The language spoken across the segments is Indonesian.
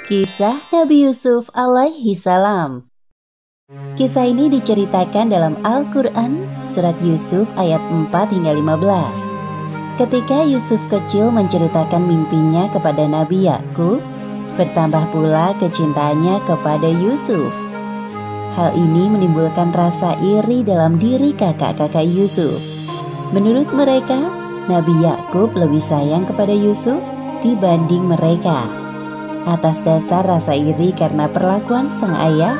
Kisah Nabi Yusuf alaihi salam. Kisah ini diceritakan dalam Al-Quran, surat Yusuf ayat 4 hingga 15. Ketika Yusuf kecil menceritakan mimpinya kepada Nabi Yakub, bertambah pula kecintaannya kepada Yusuf. Hal ini menimbulkan rasa iri dalam diri kakak-kakak Yusuf. Menurut mereka, Nabi Yakub lebih sayang kepada Yusuf dibanding mereka. Atas dasar rasa iri karena perlakuan sang ayah,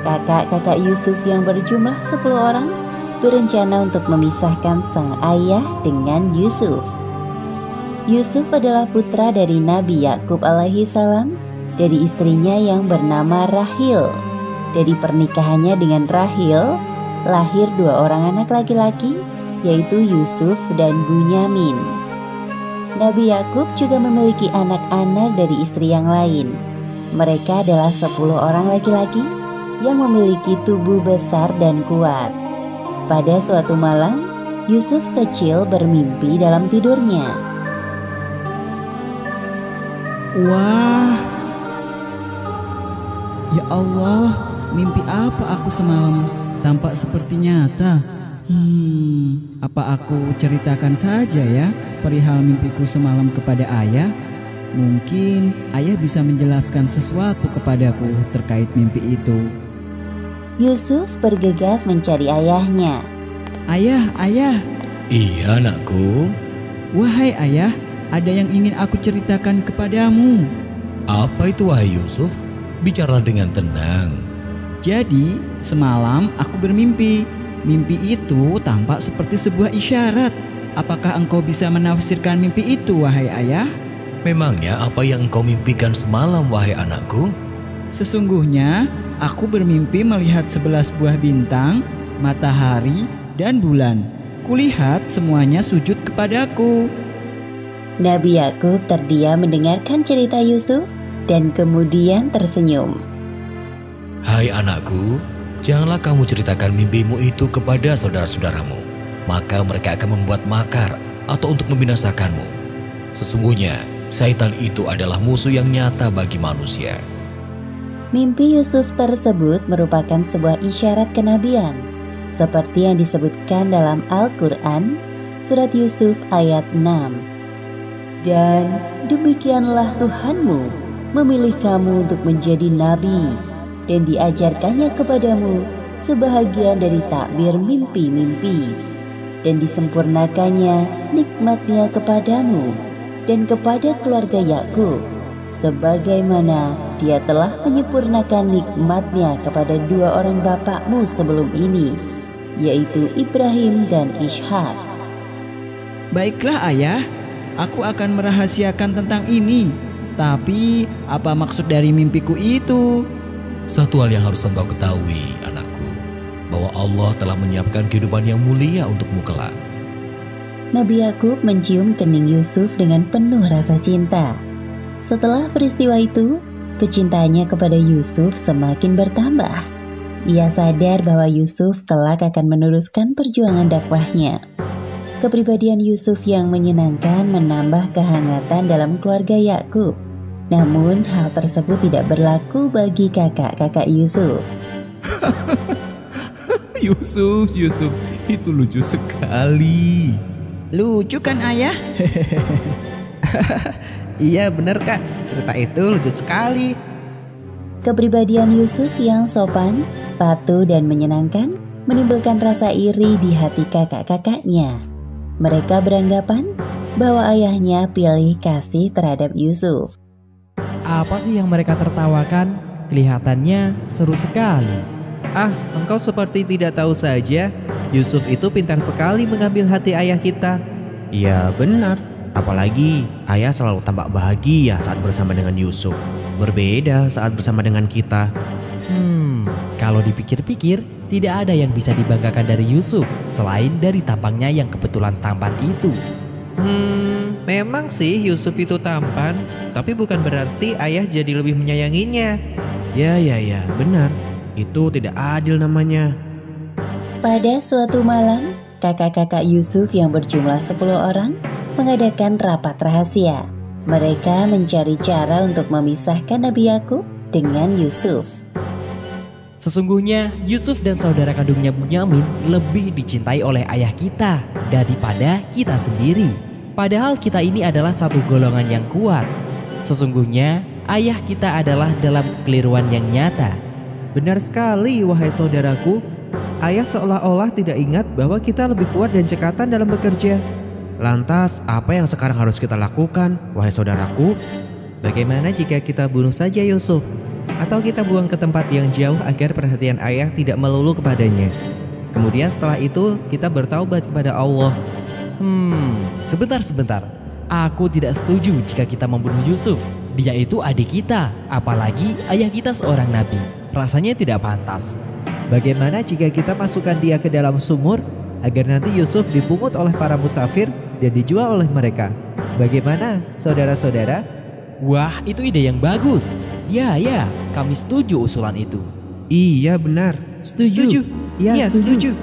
kakak-kakak Yusuf yang berjumlah 10 orang berencana untuk memisahkan sang ayah dengan Yusuf. Yusuf adalah putra dari Nabi Yakub alaihi salam dari istrinya yang bernama Rahil. Dari pernikahannya dengan Rahil, lahir 2 orang anak laki-laki, yaitu Yusuf dan Bunyamin. Nabi Yakub juga memiliki anak-anak dari istri yang lain. Mereka adalah 10 orang laki-laki yang memiliki tubuh besar dan kuat. Pada suatu malam, Yusuf kecil bermimpi dalam tidurnya. Wah, ya Allah, mimpi apa aku semalam? Tampak seperti nyata. Apa aku ceritakan saja ya perihal mimpiku semalam kepada ayah? Mungkin ayah bisa menjelaskan sesuatu kepadaku terkait mimpi itu. Yusuf bergegas mencari ayahnya. Ayah. Iya anakku. Wahai ayah, ada yang ingin aku ceritakan kepadamu. Apa itu wahai Yusuf? Bicara dengan tenang. Jadi semalam aku bermimpi. Mimpi itu tampak seperti sebuah isyarat. Apakah engkau bisa menafsirkan mimpi itu, wahai ayah? Memangnya apa yang engkau mimpikan semalam, wahai anakku? Sesungguhnya aku bermimpi melihat 11 buah bintang, matahari, dan bulan. Kulihat semuanya sujud kepadaku. Nabi Yakub terdiam mendengarkan cerita Yusuf dan kemudian tersenyum. Hai anakku, janganlah kamu ceritakan mimpimu itu kepada saudara-saudaramu. Maka mereka akan membuat makar atau untuk membinasakanmu. Sesungguhnya, syaitan itu adalah musuh yang nyata bagi manusia. Mimpi Yusuf tersebut merupakan sebuah isyarat kenabian, seperti yang disebutkan dalam Al-Quran, surat Yusuf ayat 6. Dan demikianlah Tuhanmu memilih kamu untuk menjadi nabi, dan diajarkannya kepadamu sebahagian dari takbir mimpi-mimpi, dan disempurnakannya nikmatnya kepadamu dan kepada keluarga Yakub, sebagaimana dia telah menyempurnakan nikmatnya kepada 2 orang bapakmu sebelum ini, yaitu Ibrahim dan Ishak. Baiklah ayah, aku akan merahasiakan tentang ini. Tapi apa maksud dari mimpiku itu? Satu hal yang harus engkau ketahui, anakku, bahwa Allah telah menyiapkan kehidupan yang mulia untukmu kelak. Nabi Yakub mencium kening Yusuf dengan penuh rasa cinta. Setelah peristiwa itu, kecintaannya kepada Yusuf semakin bertambah. Ia sadar bahwa Yusuf kelak akan meneruskan perjuangan dakwahnya. Kepribadian Yusuf yang menyenangkan menambah kehangatan dalam keluarga Yakub. Namun hal tersebut tidak berlaku bagi kakak-kakak Yusuf. Yusuf, itu lucu sekali. Lucu kan ayah? Iya bener kak, cerita itu lucu sekali. Kepribadian Yusuf yang sopan, patuh dan menyenangkan menimbulkan rasa iri di hati kakak-kakaknya. Mereka beranggapan bahwa ayahnya pilih kasih terhadap Yusuf. Apa sih yang mereka tertawakan? Kelihatannya seru sekali. Engkau seperti tidak tahu saja. Yusuf itu pintar sekali mengambil hati ayah kita. Iya benar, apalagi ayah selalu tampak bahagia saat bersama dengan Yusuf. Berbeda saat bersama dengan kita. Kalau dipikir-pikir, tidak ada yang bisa dibanggakan dari Yusuf selain dari tampangnya yang kebetulan tampan itu. Memang sih Yusuf itu tampan, tapi bukan berarti ayah jadi lebih menyayanginya. Ya, benar. Itu tidak adil namanya. Pada suatu malam, kakak-kakak Yusuf yang berjumlah 10 orang mengadakan rapat rahasia. Mereka mencari cara untuk memisahkan Nabi Yakub dengan Yusuf. Sesungguhnya Yusuf dan saudara kandungnya Bunyamin lebih dicintai oleh ayah kita daripada kita sendiri. Padahal kita ini adalah satu golongan yang kuat. Sesungguhnya ayah kita adalah dalam kekeliruan yang nyata. Benar sekali, wahai saudaraku. Ayah seolah-olah tidak ingat bahwa kita lebih kuat dan cekatan dalam bekerja. Lantas, apa yang sekarang harus kita lakukan, wahai saudaraku? Bagaimana jika kita bunuh saja Yusuf? Atau kita buang ke tempat yang jauh agar perhatian ayah tidak melulu kepadanya. Kemudian setelah itu kita bertaubat kepada Allah. Sebentar. Aku tidak setuju jika kita membunuh Yusuf. Dia itu adik kita, apalagi ayah kita seorang nabi. Rasanya tidak pantas. Bagaimana jika kita masukkan dia ke dalam sumur agar nanti Yusuf dipungut oleh para musafir dan dijual oleh mereka? Bagaimana, saudara-saudara? Wah, itu ide yang bagus. Ya, kami setuju usulan itu. Iya benar, setuju. Ya, setuju.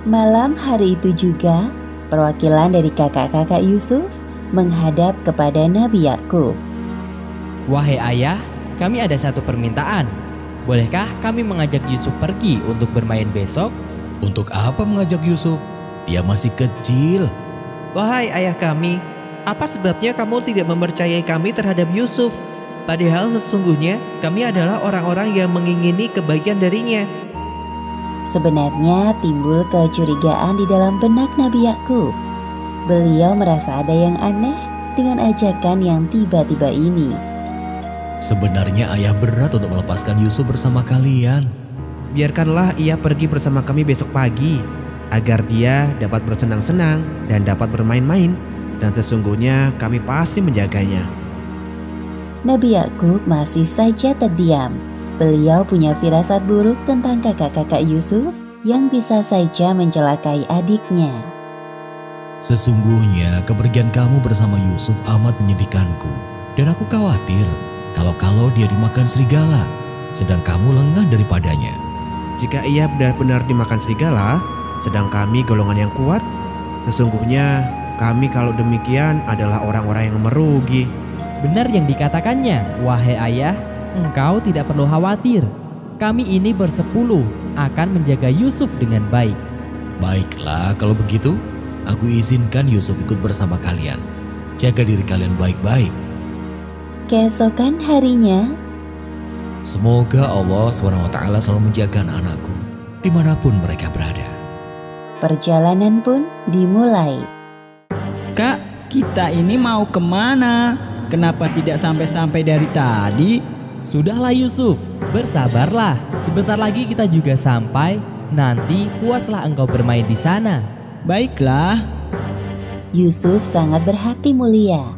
Malam hari itu juga, perwakilan dari kakak-kakak Yusuf menghadap kepada Nabi Yakub. Wahai ayah, kami ada satu permintaan. Bolehkah kami mengajak Yusuf pergi untuk bermain besok? Untuk apa mengajak Yusuf? Dia masih kecil. Wahai ayah kami, apa sebabnya kamu tidak mempercayai kami terhadap Yusuf? Padahal sesungguhnya kami adalah orang-orang yang mengingini kebaikan darinya. Sebenarnya timbul kecurigaan di dalam benak Nabi Yakub. Beliau merasa ada yang aneh dengan ajakan yang tiba-tiba ini. Sebenarnya ayah berat untuk melepaskan Yusuf bersama kalian. Biarkanlah ia pergi bersama kami besok pagi, agar dia dapat bersenang-senang dan dapat bermain-main. Dan sesungguhnya kami pasti menjaganya. Nabi Yakub masih saja terdiam. Beliau punya firasat buruk tentang kakak-kakak Yusuf yang bisa saja mencelakai adiknya. Sesungguhnya kepergian kamu bersama Yusuf amat menyedihkanku. Dan aku khawatir kalau dia dimakan serigala, sedang kamu lengah daripadanya. Jika ia benar-benar dimakan serigala, sedang kami golongan yang kuat, sesungguhnya kami kalau demikian adalah orang-orang yang merugi. Benar yang dikatakannya, wahai ayah, engkau tidak perlu khawatir. Kami ini bersepuluh akan menjaga Yusuf dengan baik. Baiklah, kalau begitu, aku izinkan Yusuf ikut bersama kalian. Jaga diri kalian baik-baik. Keesokan harinya, Semoga Allah SWT selalu menjaga anak-anakku dimanapun mereka berada. perjalanan pun dimulai. Kak, kita ini mau kemana? Kenapa tidak sampai-sampai dari tadi? Sudahlah Yusuf, bersabarlah. Sebentar lagi kita juga sampai. Nanti puaslah engkau bermain di sana. Baiklah. Yusuf sangat berhati mulia.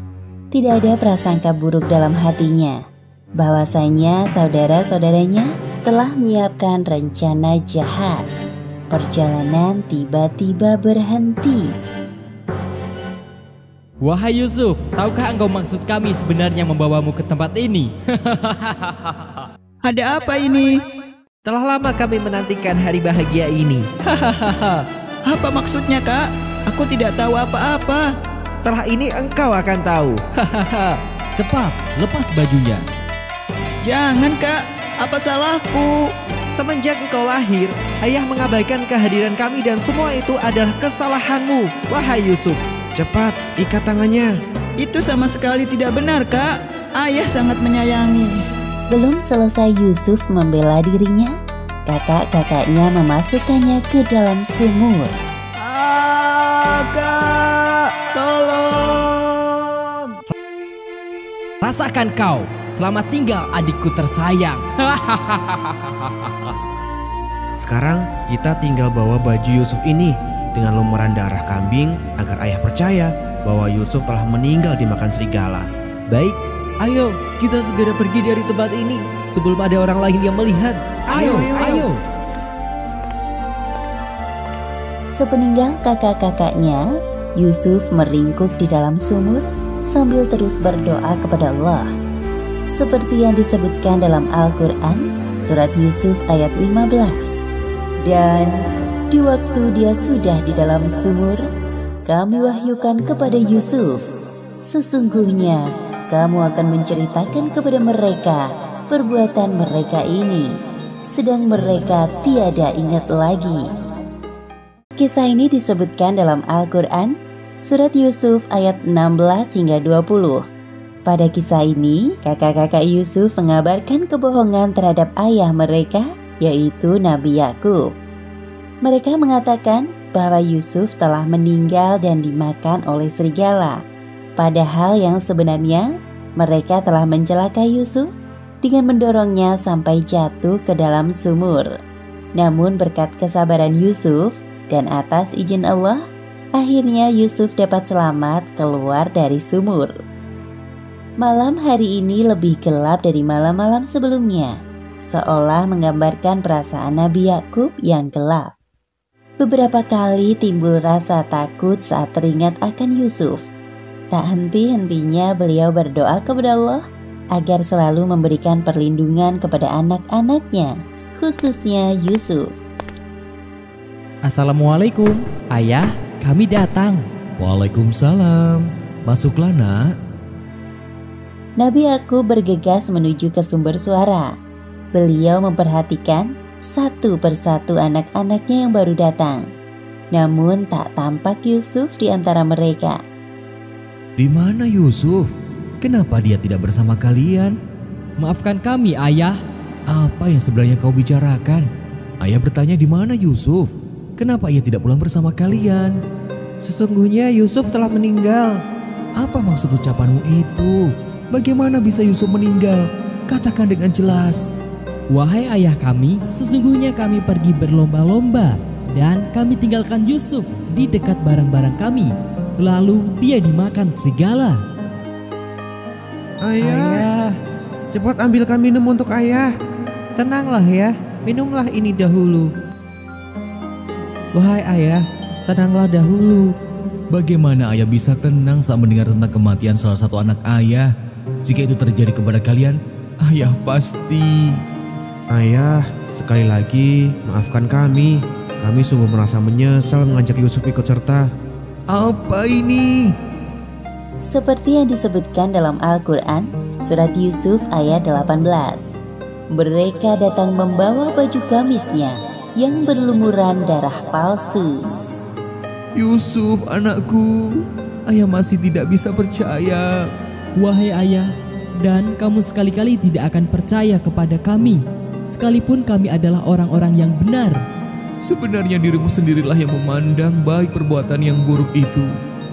Tidak ada prasangka buruk dalam hatinya. Bahwasanya saudara-saudaranya telah menyiapkan rencana jahat. Perjalanan tiba-tiba berhenti. Wahai Yusuf, tahukah engkau maksud kami sebenarnya membawamu ke tempat ini? Ada apa ini? Telah lama kami menantikan hari bahagia ini. Apa maksudnya, Kak? Aku tidak tahu apa-apa. Setelah ini engkau akan tahu. Cepat, lepas bajunya. Jangan, Kak. Apa salahku? Semenjak engkau lahir, ayah mengabaikan kehadiran kami dan semua itu adalah kesalahanmu, wahai Yusuf. Cepat, ikat tangannya. Itu sama sekali tidak benar, Kak. Ayah sangat menyayangi. Belum selesai Yusuf membela dirinya, kakak-kakaknya memasukkannya ke dalam sumur. Kak, tolong. Rasakan kau, selamat tinggal adikku tersayang. Sekarang kita tinggal bawa baju Yusuf ini dengan lumuran darah kambing agar ayah percaya bahwa Yusuf telah meninggal dimakan serigala. Baik, ayo kita segera pergi dari tempat ini sebelum ada orang lain yang melihat. Ayo. Sepeninggal kakak-kakaknya, Yusuf meringkuk di dalam sumur sambil terus berdoa kepada Allah. Seperti yang disebutkan dalam Al-Quran, surat Yusuf ayat 15. Dan di waktu dia sudah di dalam sumur, kami wahyukan kepada Yusuf Sesungguhnya kamu akan menceritakan kepada mereka perbuatan mereka ini, sedang mereka tiada ingat lagi. Kisah ini disebutkan dalam Al-Quran, surat Yusuf ayat 16 hingga 20. Pada kisah ini, kakak-kakak Yusuf mengabarkan kebohongan terhadap ayah mereka, yaitu Nabi Yakub. Mereka mengatakan bahwa Yusuf telah meninggal dan dimakan oleh serigala. Padahal yang sebenarnya mereka telah mencelakai Yusuf dengan mendorongnya sampai jatuh ke dalam sumur. Namun berkat kesabaran Yusuf dan atas izin Allah, akhirnya Yusuf dapat selamat keluar dari sumur. Malam hari ini lebih gelap dari malam-malam sebelumnya, seolah menggambarkan perasaan Nabi Yakub yang gelap. Beberapa kali timbul rasa takut saat teringat akan Yusuf. Tak henti-hentinya beliau berdoa kepada Allah agar selalu memberikan perlindungan kepada anak-anaknya, khususnya Yusuf. Assalamualaikum, ayah, kami datang. Waalaikumsalam. Masuklah, Nak. Nabi Yakub bergegas menuju ke sumber suara. Beliau memperhatikan satu persatu anak-anaknya yang baru datang. Namun tak tampak Yusuf di antara mereka. Di mana Yusuf? Kenapa dia tidak bersama kalian? Maafkan kami, ayah. Apa yang sebenarnya kau bicarakan? Ayah bertanya di mana Yusuf? Kenapa ia tidak pulang bersama kalian? Sesungguhnya Yusuf telah meninggal. Apa maksud ucapanmu itu? Bagaimana bisa Yusuf meninggal? Katakan dengan jelas. Wahai ayah kami, sesungguhnya kami pergi berlomba-lomba dan kami tinggalkan Yusuf di dekat barang-barang kami. Lalu dia dimakan serigala. Ayah, cepat ambilkan minum untuk ayah. Tenanglah ya, minumlah ini dahulu. Wahai ayah, tenanglah dahulu. Bagaimana ayah bisa tenang saat mendengar tentang kematian salah satu anak ayah? Jika itu terjadi kepada kalian, ayah pasti... Ayah, sekali lagi maafkan kami. Kami sungguh merasa menyesal mengajak Yusuf ikut serta. Apa ini? Seperti yang disebutkan dalam Al-Quran, surat Yusuf ayat 18. Mereka datang membawa baju gamisnya yang berlumuran darah palsu. Yusuf, anakku, ayah masih tidak bisa percaya. Wahai ayah, dan kamu sekali-kali tidak akan percaya kepada kami, sekalipun kami adalah orang-orang yang benar. Sebenarnya dirimu sendirilah yang memandang baik perbuatan yang buruk itu.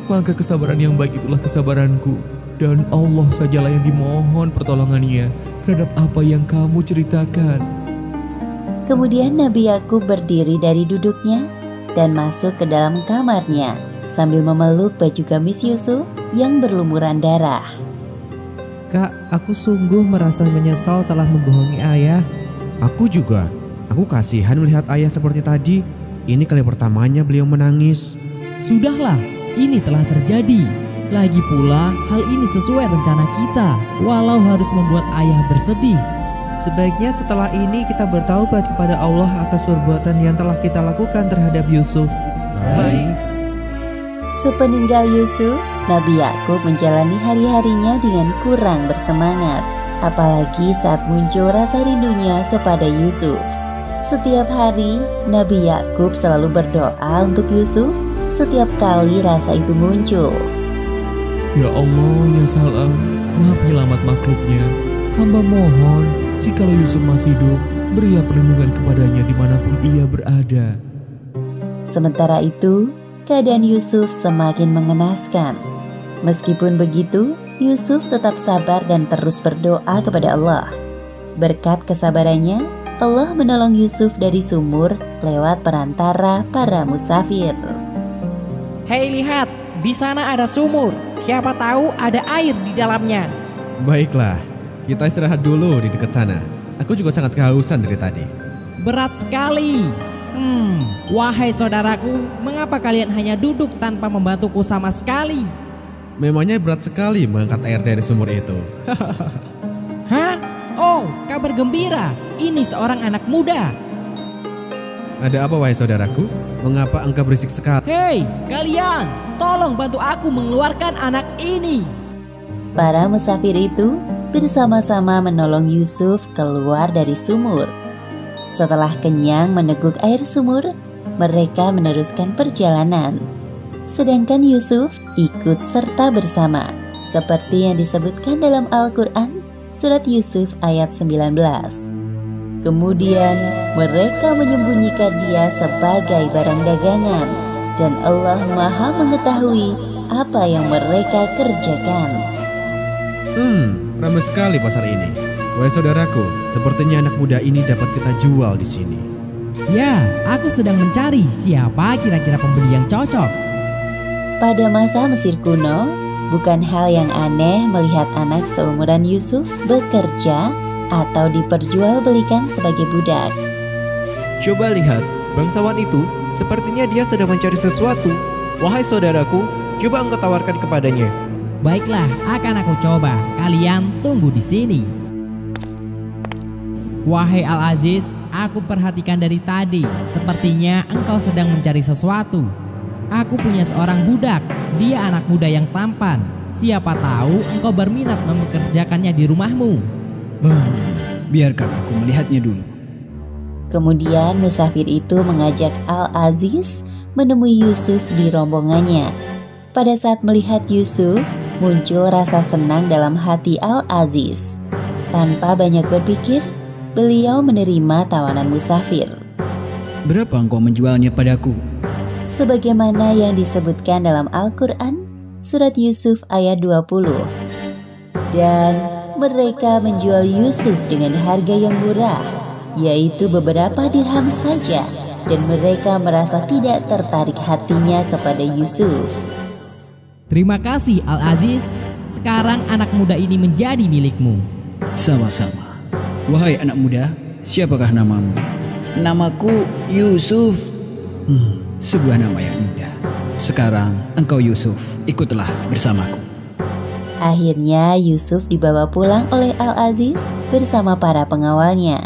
Maka kesabaran yang baik itulah kesabaranku. Dan Allah sajalah yang dimohon pertolongannya terhadap apa yang kamu ceritakan. Kemudian Nabi Yakub berdiri dari duduknya dan masuk ke dalam kamarnya sambil memeluk baju gamis Yusuf yang berlumuran darah. Kak, aku sungguh merasa menyesal telah membohongi ayah. Aku juga. Aku kasihan melihat ayah seperti tadi. Ini kali pertamanya beliau menangis. Sudahlah, ini telah terjadi. Lagi pula, hal ini sesuai rencana kita, walau harus membuat ayah bersedih. Sebaiknya setelah ini kita bertaubat kepada Allah atas perbuatan yang telah kita lakukan terhadap Yusuf. Baik. Sepeninggal Yusuf, Nabi Yakub menjalani hari-harinya dengan kurang bersemangat, apalagi saat muncul rasa rindunya kepada Yusuf. Setiap hari, Nabi Yakub selalu berdoa untuk Yusuf setiap kali rasa itu muncul. Ya Allah, ya Salam, Maha Penyelamat makhluknya, hamba mohon, jikalau Yusuf masih hidup, berilah perlindungan kepadanya dimanapun ia berada. Sementara itu, keadaan Yusuf semakin mengenaskan. Meskipun begitu, Yusuf tetap sabar dan terus berdoa kepada Allah. Berkat kesabarannya, Allah menolong Yusuf dari sumur lewat perantara para musafir. Hei, lihat, di sana ada sumur. Siapa tahu ada air di dalamnya. Baiklah, kita istirahat dulu di dekat sana. Aku juga sangat kehausan dari tadi. Berat sekali. Wahai saudaraku, mengapa kalian hanya duduk tanpa membantuku sama sekali? Memangnya berat sekali mengangkat air dari sumur itu. Hah? Oh, kabar gembira. Ini seorang anak muda. Ada apa wahai saudaraku? Mengapa engkau berisik sekali? Hei, kalian, tolong bantu aku mengeluarkan anak ini. Para musafir itu bersama-sama menolong Yusuf keluar dari sumur. Setelah kenyang meneguk air sumur, mereka meneruskan perjalanan. Sedangkan Yusuf ikut serta bersama, seperti yang disebutkan dalam Al-Quran, surat Yusuf ayat 19. Kemudian mereka menyembunyikan dia sebagai barang dagangan, dan Allah Maha mengetahui apa yang mereka kerjakan. Ramai sekali pasar ini. Wahai saudaraku, sepertinya anak muda ini dapat kita jual di sini. Ya, aku sedang mencari siapa kira-kira pembeli yang cocok. Pada masa Mesir kuno, bukan hal yang aneh melihat anak seumuran Yusuf bekerja atau diperjualbelikan sebagai budak. Coba lihat, bangsawan itu sepertinya dia sedang mencari sesuatu. Wahai saudaraku, coba engkau tawarkan kepadanya. Baiklah, akan aku coba. Kalian tunggu di sini. Wahai Al-Aziz, aku perhatikan dari tadi. Sepertinya engkau sedang mencari sesuatu. Aku punya seorang budak. Dia anak muda yang tampan. Siapa tahu engkau berminat mempekerjakannya di rumahmu. Biarkan aku melihatnya dulu. Kemudian musafir itu mengajak Al-Aziz menemui Yusuf di rombongannya. Pada saat melihat Yusuf, muncul rasa senang dalam hati Al-Aziz. Tanpa banyak berpikir, beliau menerima tawanan musafir. Berapa engkau menjualnya padaku? Sebagaimana yang disebutkan dalam Al-Quran, surat Yusuf ayat 20. Dan mereka menjual Yusuf dengan harga yang murah, yaitu beberapa dirham saja, dan mereka merasa tidak tertarik hatinya kepada Yusuf. Terima kasih Al-Aziz. Sekarang anak muda ini menjadi milikmu. Sama-sama. Wahai anak muda, siapakah namamu? Namaku Yusuf. Sebuah nama yang indah. Sekarang engkau Yusuf, ikutlah bersamaku. Akhirnya Yusuf dibawa pulang oleh Al-Aziz bersama para pengawalnya.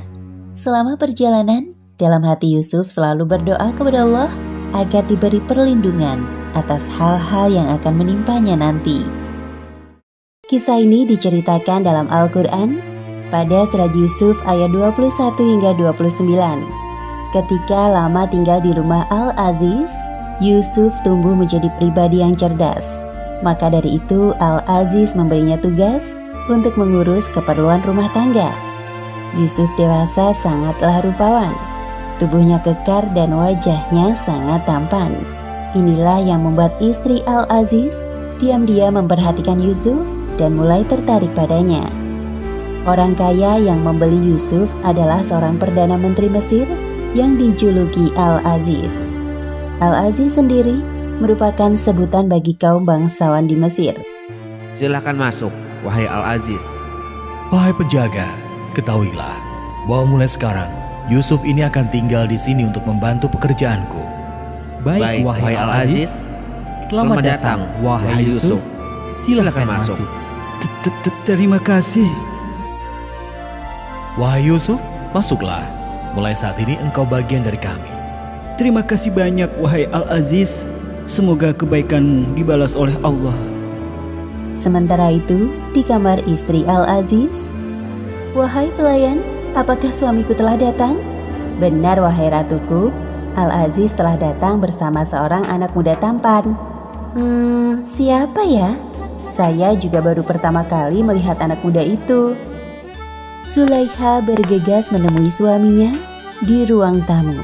Selama perjalanan, dalam hati Yusuf selalu berdoa kepada Allah agar diberi perlindungan atas hal-hal yang akan menimpanya nanti. Kisah ini diceritakan dalam Al-Quran pada surat Yusuf ayat 21 hingga 29. Ketika lama tinggal di rumah Al-Aziz, Yusuf tumbuh menjadi pribadi yang cerdas. Maka dari itu Al-Aziz memberinya tugas untuk mengurus keperluan rumah tangga. Yusuf dewasa sangatlah rupawan. Tubuhnya kekar dan wajahnya sangat tampan. Inilah yang membuat istri Al-Aziz diam-diam memperhatikan Yusuf dan mulai tertarik padanya. Orang kaya yang membeli Yusuf adalah seorang Perdana Menteri Mesir yang dijuluki Al-Aziz. Al-Aziz sendiri merupakan sebutan bagi kaum bangsawan di Mesir. Silahkan masuk, wahai Al-Aziz. Wahai penjaga, ketahuilah bahwa mulai sekarang Yusuf ini akan tinggal di sini untuk membantu pekerjaanku. Baik, wahai Al-Aziz. Selamat datang, wahai Yusuf. Silakan masuk. Terima kasih. Wahai Yusuf, masuklah. Mulai saat ini engkau bagian dari kami. Terima kasih banyak wahai Al-Aziz. Semoga kebaikanmu dibalas oleh Allah. Sementara itu, di kamar istri Al-Aziz, "Wahai pelayan, apakah suamiku telah datang?" "Benar wahai ratuku, Al-Aziz telah datang bersama seorang anak muda tampan." Siapa ya? Saya juga baru pertama kali melihat anak muda itu." Zulaikha bergegas menemui suaminya di ruang tamu.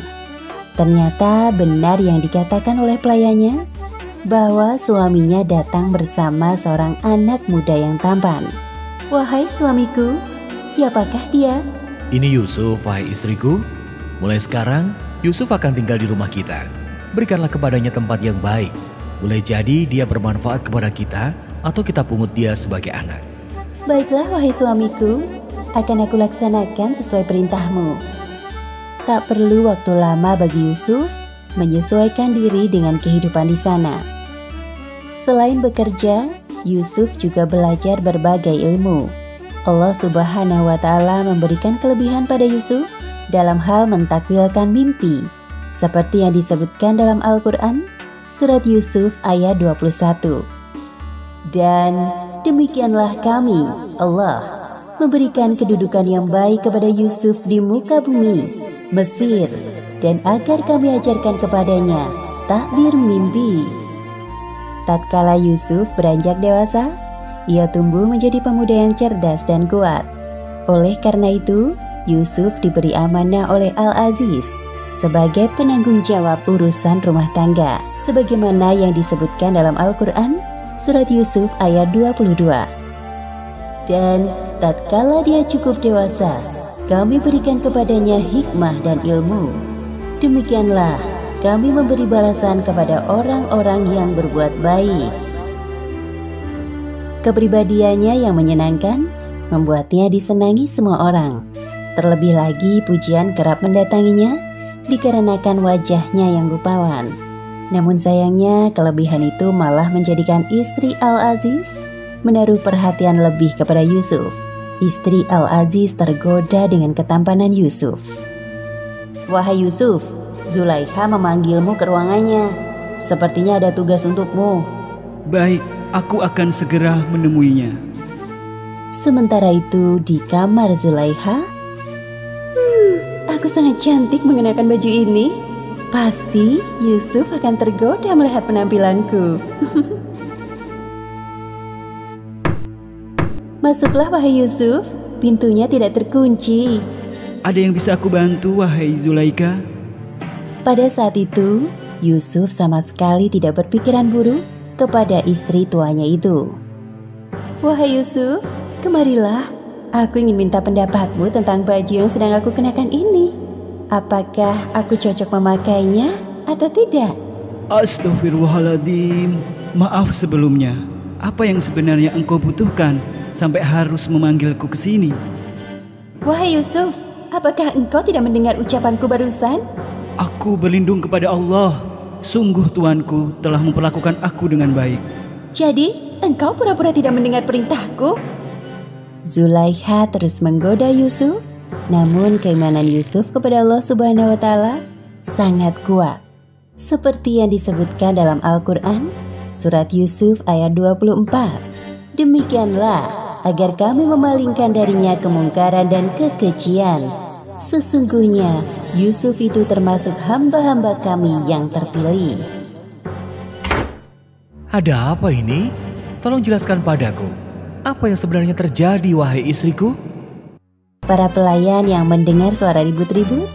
Ternyata benar yang dikatakan oleh pelayannya, bahwa suaminya datang bersama seorang anak muda yang tampan. "Wahai suamiku, siapakah dia?" Ini Yusuf, wahai istriku. Mulai sekarang, Yusuf akan tinggal di rumah kita. Berikanlah kepadanya tempat yang baik. Boleh jadi dia bermanfaat kepada kita, atau kita pungut dia sebagai anak. "Baiklah wahai suamiku, akan aku laksanakan sesuai perintahmu." Tak perlu waktu lama bagi Yusuf menyesuaikan diri dengan kehidupan di sana. Selain bekerja, Yusuf juga belajar berbagai ilmu. Allah Subhanahu wa Ta'ala memberikan kelebihan pada Yusuf dalam hal mentakwilkan mimpi, seperti yang disebutkan dalam Al-Quran, surat Yusuf ayat 21. Dan demikianlah kami, Allah, memberikan kedudukan yang baik kepada Yusuf di muka bumi, Mesir, dan agar kami ajarkan kepadanya takbir mimpi. Tatkala Yusuf beranjak dewasa, ia tumbuh menjadi pemuda yang cerdas dan kuat. Oleh karena itu, Yusuf diberi amanah oleh Al-Aziz sebagai penanggung jawab urusan rumah tangga, sebagaimana yang disebutkan dalam Al-Quran, Surat Yusuf ayat 22. Dan tatkala dia cukup dewasa, kami berikan kepadanya hikmah dan ilmu. Demikianlah kami memberi balasan kepada orang-orang yang berbuat baik. Kepribadiannya yang menyenangkan membuatnya disenangi semua orang. Terlebih lagi pujian kerap mendatanginya dikarenakan wajahnya yang rupawan. Namun sayangnya kelebihan itu malah menjadikan istri Al-Aziz menaruh perhatian lebih kepada Yusuf. Istri Al-Aziz tergoda dengan ketampanan Yusuf. Wahai Yusuf, Zulaikha memanggilmu ke ruangannya. Sepertinya ada tugas untukmu. Baik, aku akan segera menemuinya. Sementara itu di kamar Zulaikha, aku sangat cantik mengenakan baju ini. Pasti Yusuf akan tergoda melihat penampilanku. Masuklah wahai Yusuf, pintunya tidak terkunci. Ada yang bisa aku bantu, wahai Zulaikha? Pada saat itu, Yusuf sama sekali tidak berpikiran buruk kepada istri tuanya itu. Wahai Yusuf, kemarilah. Aku ingin minta pendapatmu tentang baju yang sedang aku kenakan ini. Apakah aku cocok memakainya atau tidak? Astaghfirullahaladzim. Maaf sebelumnya. Apa yang sebenarnya engkau butuhkan sampai harus memanggilku ke sini? Wahai Yusuf, apakah engkau tidak mendengar ucapanku barusan? Aku berlindung kepada Allah. Sungguh Tuanku telah memperlakukan aku dengan baik. Jadi, engkau pura-pura tidak mendengar perintahku? Zulaikha terus menggoda Yusuf, namun keimanan Yusuf kepada Allah Subhanahu wa Ta'ala sangat kuat. Seperti yang disebutkan dalam Al-Quran, Surat Yusuf ayat 24. Demikianlah agar kami memalingkan darinya kemungkaran dan kekejian. Sesungguhnya Yusuf itu termasuk hamba-hamba kami yang terpilih. Ada apa ini? Tolong jelaskan padaku. Apa yang sebenarnya terjadi, wahai istriku? Para pelayan yang mendengar suara ribut-ribut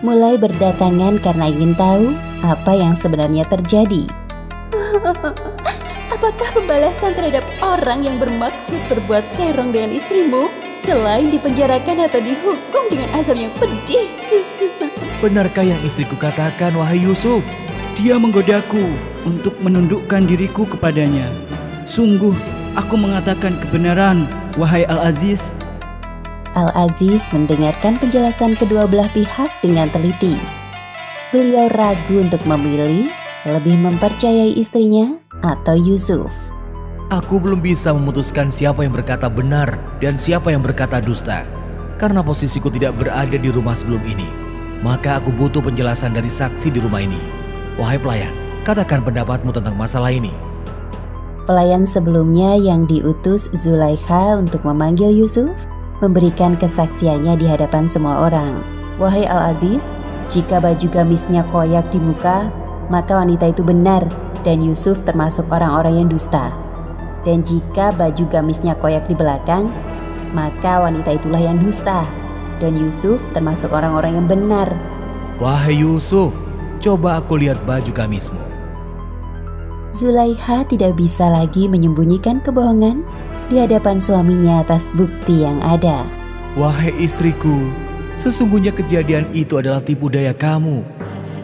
mulai berdatangan karena ingin tahu apa yang sebenarnya terjadi. Apakah pembalasan terhadap orang yang bermaksud berbuat serong dengan istrimu selain dipenjarakan atau dihukum dengan azab yang pedih? Benarkah yang istriku katakan, wahai Yusuf? Dia menggodaku untuk menundukkan diriku kepadanya. Sungguh, aku mengatakan kebenaran, wahai Al-Aziz. Al-Aziz mendengarkan penjelasan kedua belah pihak dengan teliti. Beliau ragu untuk memilih lebih mempercayai istrinya atau Yusuf. Aku belum bisa memutuskan siapa yang berkata benar dan siapa yang berkata dusta. Karena posisiku tidak berada di rumah sebelum ini, maka aku butuh penjelasan dari saksi di rumah ini. Wahai pelayan, katakan pendapatmu tentang masalah ini. Pelayan sebelumnya yang diutus Zulaikha untuk memanggil Yusuf memberikan kesaksiannya di hadapan semua orang. Wahai Al-Aziz, jika baju gamisnya koyak di muka, maka wanita itu benar dan Yusuf termasuk orang-orang yang dusta. Dan jika baju gamisnya koyak di belakang, maka wanita itulah yang dusta dan Yusuf termasuk orang-orang yang benar. Wahai Yusuf, coba aku lihat baju gamismu. Zulaikha tidak bisa lagi menyembunyikan kebohongan di hadapan suaminya atas bukti yang ada. Wahai istriku, sesungguhnya kejadian itu adalah tipu daya kamu.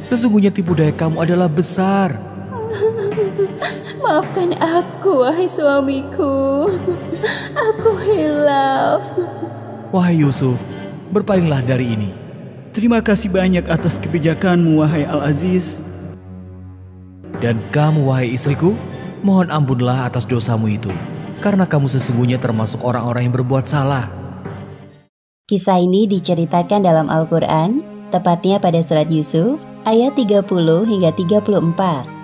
Sesungguhnya tipu daya kamu adalah besar. Maafkan aku, wahai suamiku. Aku hilaf. Wahai Yusuf, berpalinglah dari ini. Terima kasih banyak atas kebijakanmu, wahai Al-Aziz. Dan kamu, wahai istriku, mohon ampunlah atas dosamu itu, karena kamu sesungguhnya termasuk orang-orang yang berbuat salah. Kisah ini diceritakan dalam Al-Quran, tepatnya pada surat Yusuf, ayat 30 hingga 34.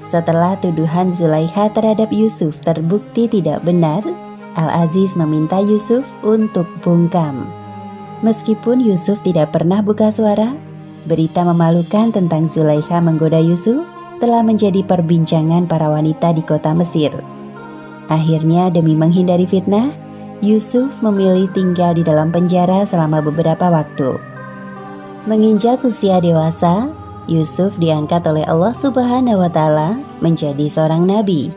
Setelah tuduhan Zulaikha terhadap Yusuf terbukti tidak benar, Al-Aziz meminta Yusuf untuk bungkam. Meskipun Yusuf tidak pernah buka suara, berita memalukan tentang Zulaikha menggoda Yusuf telah menjadi perbincangan para wanita di kota Mesir. Akhirnya demi menghindari fitnah, Yusuf memilih tinggal di dalam penjara selama beberapa waktu. Menginjak usia dewasa, Yusuf diangkat oleh Allah Subhanahu wa Ta'ala menjadi seorang nabi.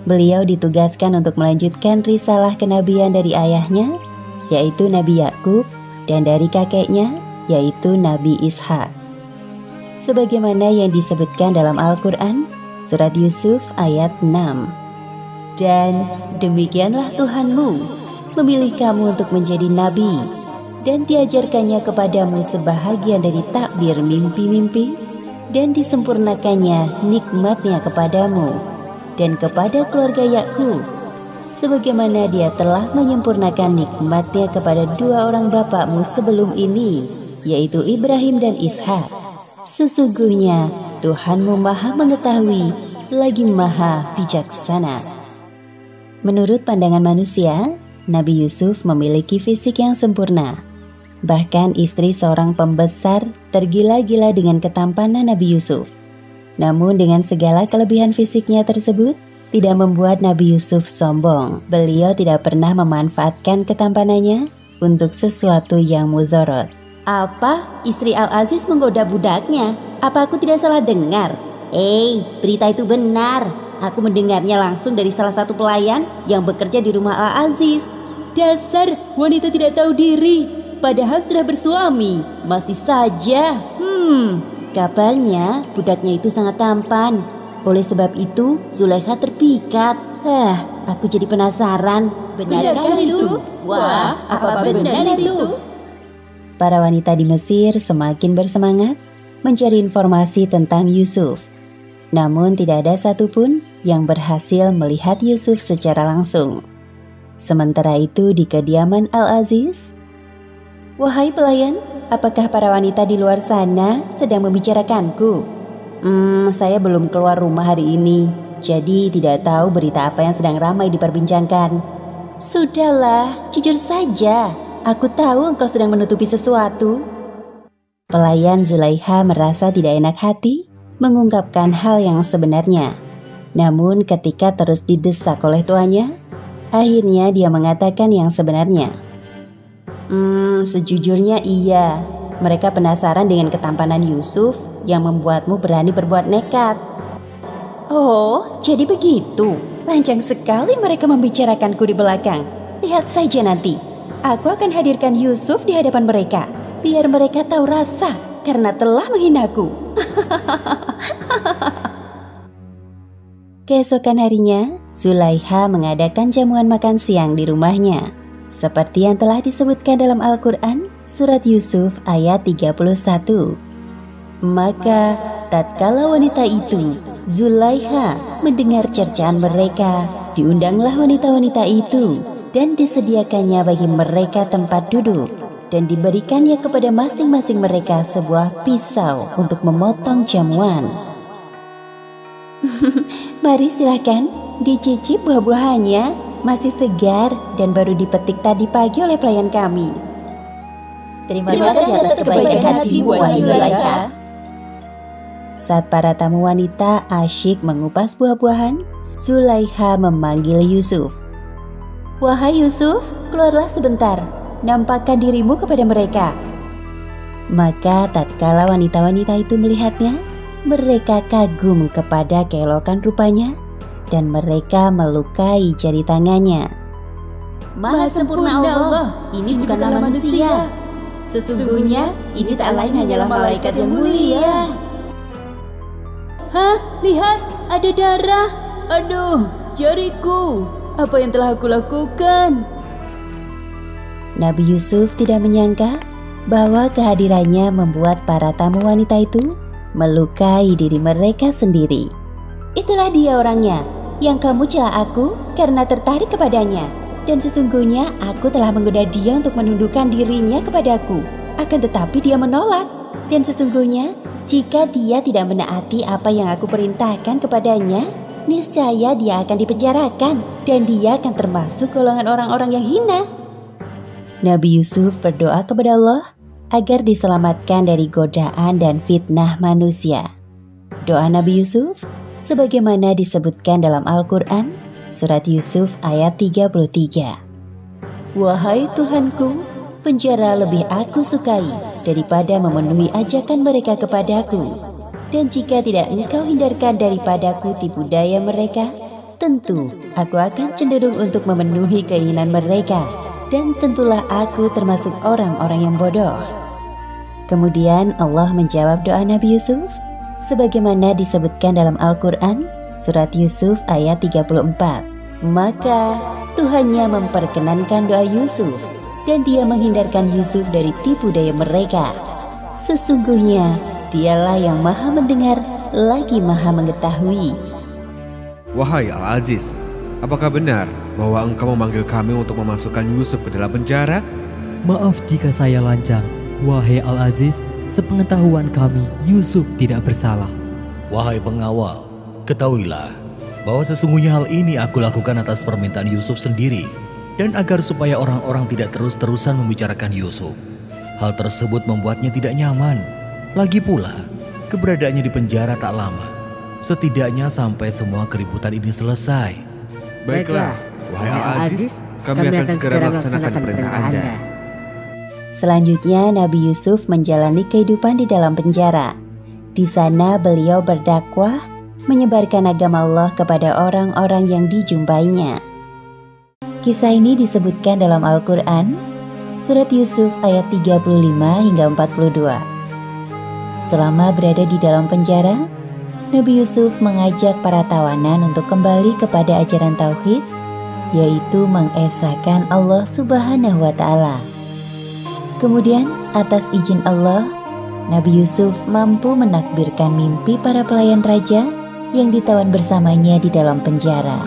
Beliau ditugaskan untuk melanjutkan risalah kenabian dari ayahnya, yaitu Nabi Yakub, dan dari kakeknya, yaitu Nabi Ishak. Sebagaimana yang disebutkan dalam Al-Quran, surat Yusuf ayat 6. Dan demikianlah Tuhanmu memilih kamu untuk menjadi nabi, dan diajarkannya kepadamu sebahagian dari takbir mimpi-mimpi, dan disempurnakannya nikmatnya kepadamu dan kepada keluarga Yakub, sebagaimana dia telah menyempurnakan nikmatnya kepada dua orang bapakmu sebelum ini, yaitu Ibrahim dan Ishak. Sesungguhnya Tuhanmu maha mengetahui lagi maha bijaksana. Menurut pandangan manusia, Nabi Yusuf memiliki fisik yang sempurna. Bahkan istri seorang pembesar tergila-gila dengan ketampanan Nabi Yusuf. Namun dengan segala kelebihan fisiknya tersebut, tidak membuat Nabi Yusuf sombong. Beliau tidak pernah memanfaatkan ketampanannya untuk sesuatu yang mudorot. Apa? Istri Al-Aziz menggoda budaknya? Apa aku tidak salah dengar? Berita itu benar. Aku mendengarnya langsung dari salah satu pelayan yang bekerja di rumah Al-Aziz. Dasar wanita tidak tahu diri. Padahal sudah bersuami, masih saja. Kabarnya budaknya itu sangat tampan. Oleh sebab itu Zulaikha terpikat. Aku jadi penasaran. Benarkah itu? Wah, apa benar itu? Para wanita di Mesir semakin bersemangat mencari informasi tentang Yusuf. Namun tidak ada satupun yang berhasil melihat Yusuf secara langsung. Sementara itu di kediaman Al-Aziz, wahai pelayan, apakah para wanita di luar sana sedang membicarakanku? Saya belum keluar rumah hari ini, jadi tidak tahu berita apa yang sedang ramai diperbincangkan. Sudahlah, jujur saja, aku tahu engkau sedang menutupi sesuatu. Pelayan Zulaikha merasa tidak enak hati mengungkapkan hal yang sebenarnya. Namun ketika terus didesak oleh tuannya, akhirnya dia mengatakan yang sebenarnya. Sejujurnya iya, mereka penasaran dengan ketampanan Yusuf yang membuatmu berani berbuat nekat. Oh, jadi begitu. Lancang sekali mereka membicarakanku di belakang. Lihat saja nanti, aku akan hadirkan Yusuf di hadapan mereka, biar mereka tahu rasa karena telah menghinaku. Keesokan harinya, Zulaikha mengadakan jamuan makan siang di rumahnya. Seperti yang telah disebutkan dalam Al-Quran, surat Yusuf ayat 31. Maka tatkala wanita itu, Zulaikha, mendengar cercaan mereka, diundanglah wanita-wanita itu, dan disediakannya bagi mereka tempat duduk, dan diberikannya kepada masing-masing mereka sebuah pisau untuk memotong jamuan. Mari silakan, dicicip buah-buahannya, masih segar dan baru dipetik tadi pagi oleh pelayan kami. Terima kasih atas kebaikan hatimu, wahai Zulaikha. Saat para tamu wanita asyik mengupas buah-buahan, Zulaikha memanggil Yusuf. Wahai Yusuf, keluarlah sebentar, nampakkan dirimu kepada mereka. Maka tatkala wanita-wanita itu melihatnya, mereka kagum kepada keelokan rupanya, dan mereka melukai jari tangannya. Maha sempurna Allah, ini bukanlah manusia. Sesungguhnya ini tak lain hanyalah malaikat yang mulia. Hah? Lihat, ada darah. Aduh, jariku. Apa yang telah aku lakukan? Nabi Yusuf tidak menyangka bahwa kehadirannya membuat para tamu wanita itu melukai diri mereka sendiri. Itulah dia orangnya yang kamu cela aku karena tertarik kepadanya. Dan sesungguhnya aku telah menggoda dia untuk menundukkan dirinya kepadaku. Akan tetapi dia menolak. Dan sesungguhnya Jika dia tidak menaati apa yang aku perintahkan kepadanya, niscaya dia akan dipenjarakan dan dia akan termasuk golongan orang-orang yang hina. Nabi Yusuf berdoa kepada Allah agar diselamatkan dari godaan dan fitnah manusia. Doa Nabi Yusuf sebagaimana disebutkan dalam Al-Quran, surat Yusuf ayat 33. Wahai Tuhanku, penjara lebih aku sukai daripada memenuhi ajakan mereka kepadaku. Dan jika tidak engkau hindarkan daripadaku tipu daya mereka, tentu aku akan cenderung untuk memenuhi keinginan mereka. Dan tentulah aku termasuk orang-orang yang bodoh. Kemudian Allah menjawab doa Nabi Yusuf sebagaimana disebutkan dalam Al-Quran, surat Yusuf ayat 34. Maka Tuhannya memperkenankan doa Yusuf dan dia menghindarkan Yusuf dari tipu daya mereka. Sesungguhnya dialah yang maha mendengar lagi maha mengetahui. Wahai Al-Aziz, apakah benar bahwa engkau memanggil kami untuk memasukkan Yusuf ke dalam penjara? Maaf jika saya lancang. Wahai Al-Aziz, sepengetahuan kami Yusuf tidak bersalah. Wahai pengawal, ketahuilah bahwa sesungguhnya hal ini aku lakukan atas permintaan Yusuf sendiri dan agar supaya orang-orang tidak terus-terusan membicarakan Yusuf. Hal tersebut membuatnya tidak nyaman. Lagi pula, keberadaannya di penjara tak lama. Setidaknya sampai semua keributan ini selesai. Baiklah, wahai Al-Aziz, kami akan segera melaksanakan perintah Anda. Selanjutnya Nabi Yusuf menjalani kehidupan di dalam penjara. Di sana beliau berdakwah menyebarkan agama Allah kepada orang-orang yang dijumpainya. Kisah ini disebutkan dalam Al-Quran, surat Yusuf ayat 35 hingga 42. Selama berada di dalam penjara, Nabi Yusuf mengajak para tawanan untuk kembali kepada ajaran tauhid, yaitu mengesahkan Allah Subhanahu wa Ta'ala. Kemudian, atas izin Allah, Nabi Yusuf mampu menakbirkan mimpi para pelayan raja yang ditawan bersamanya di dalam penjara.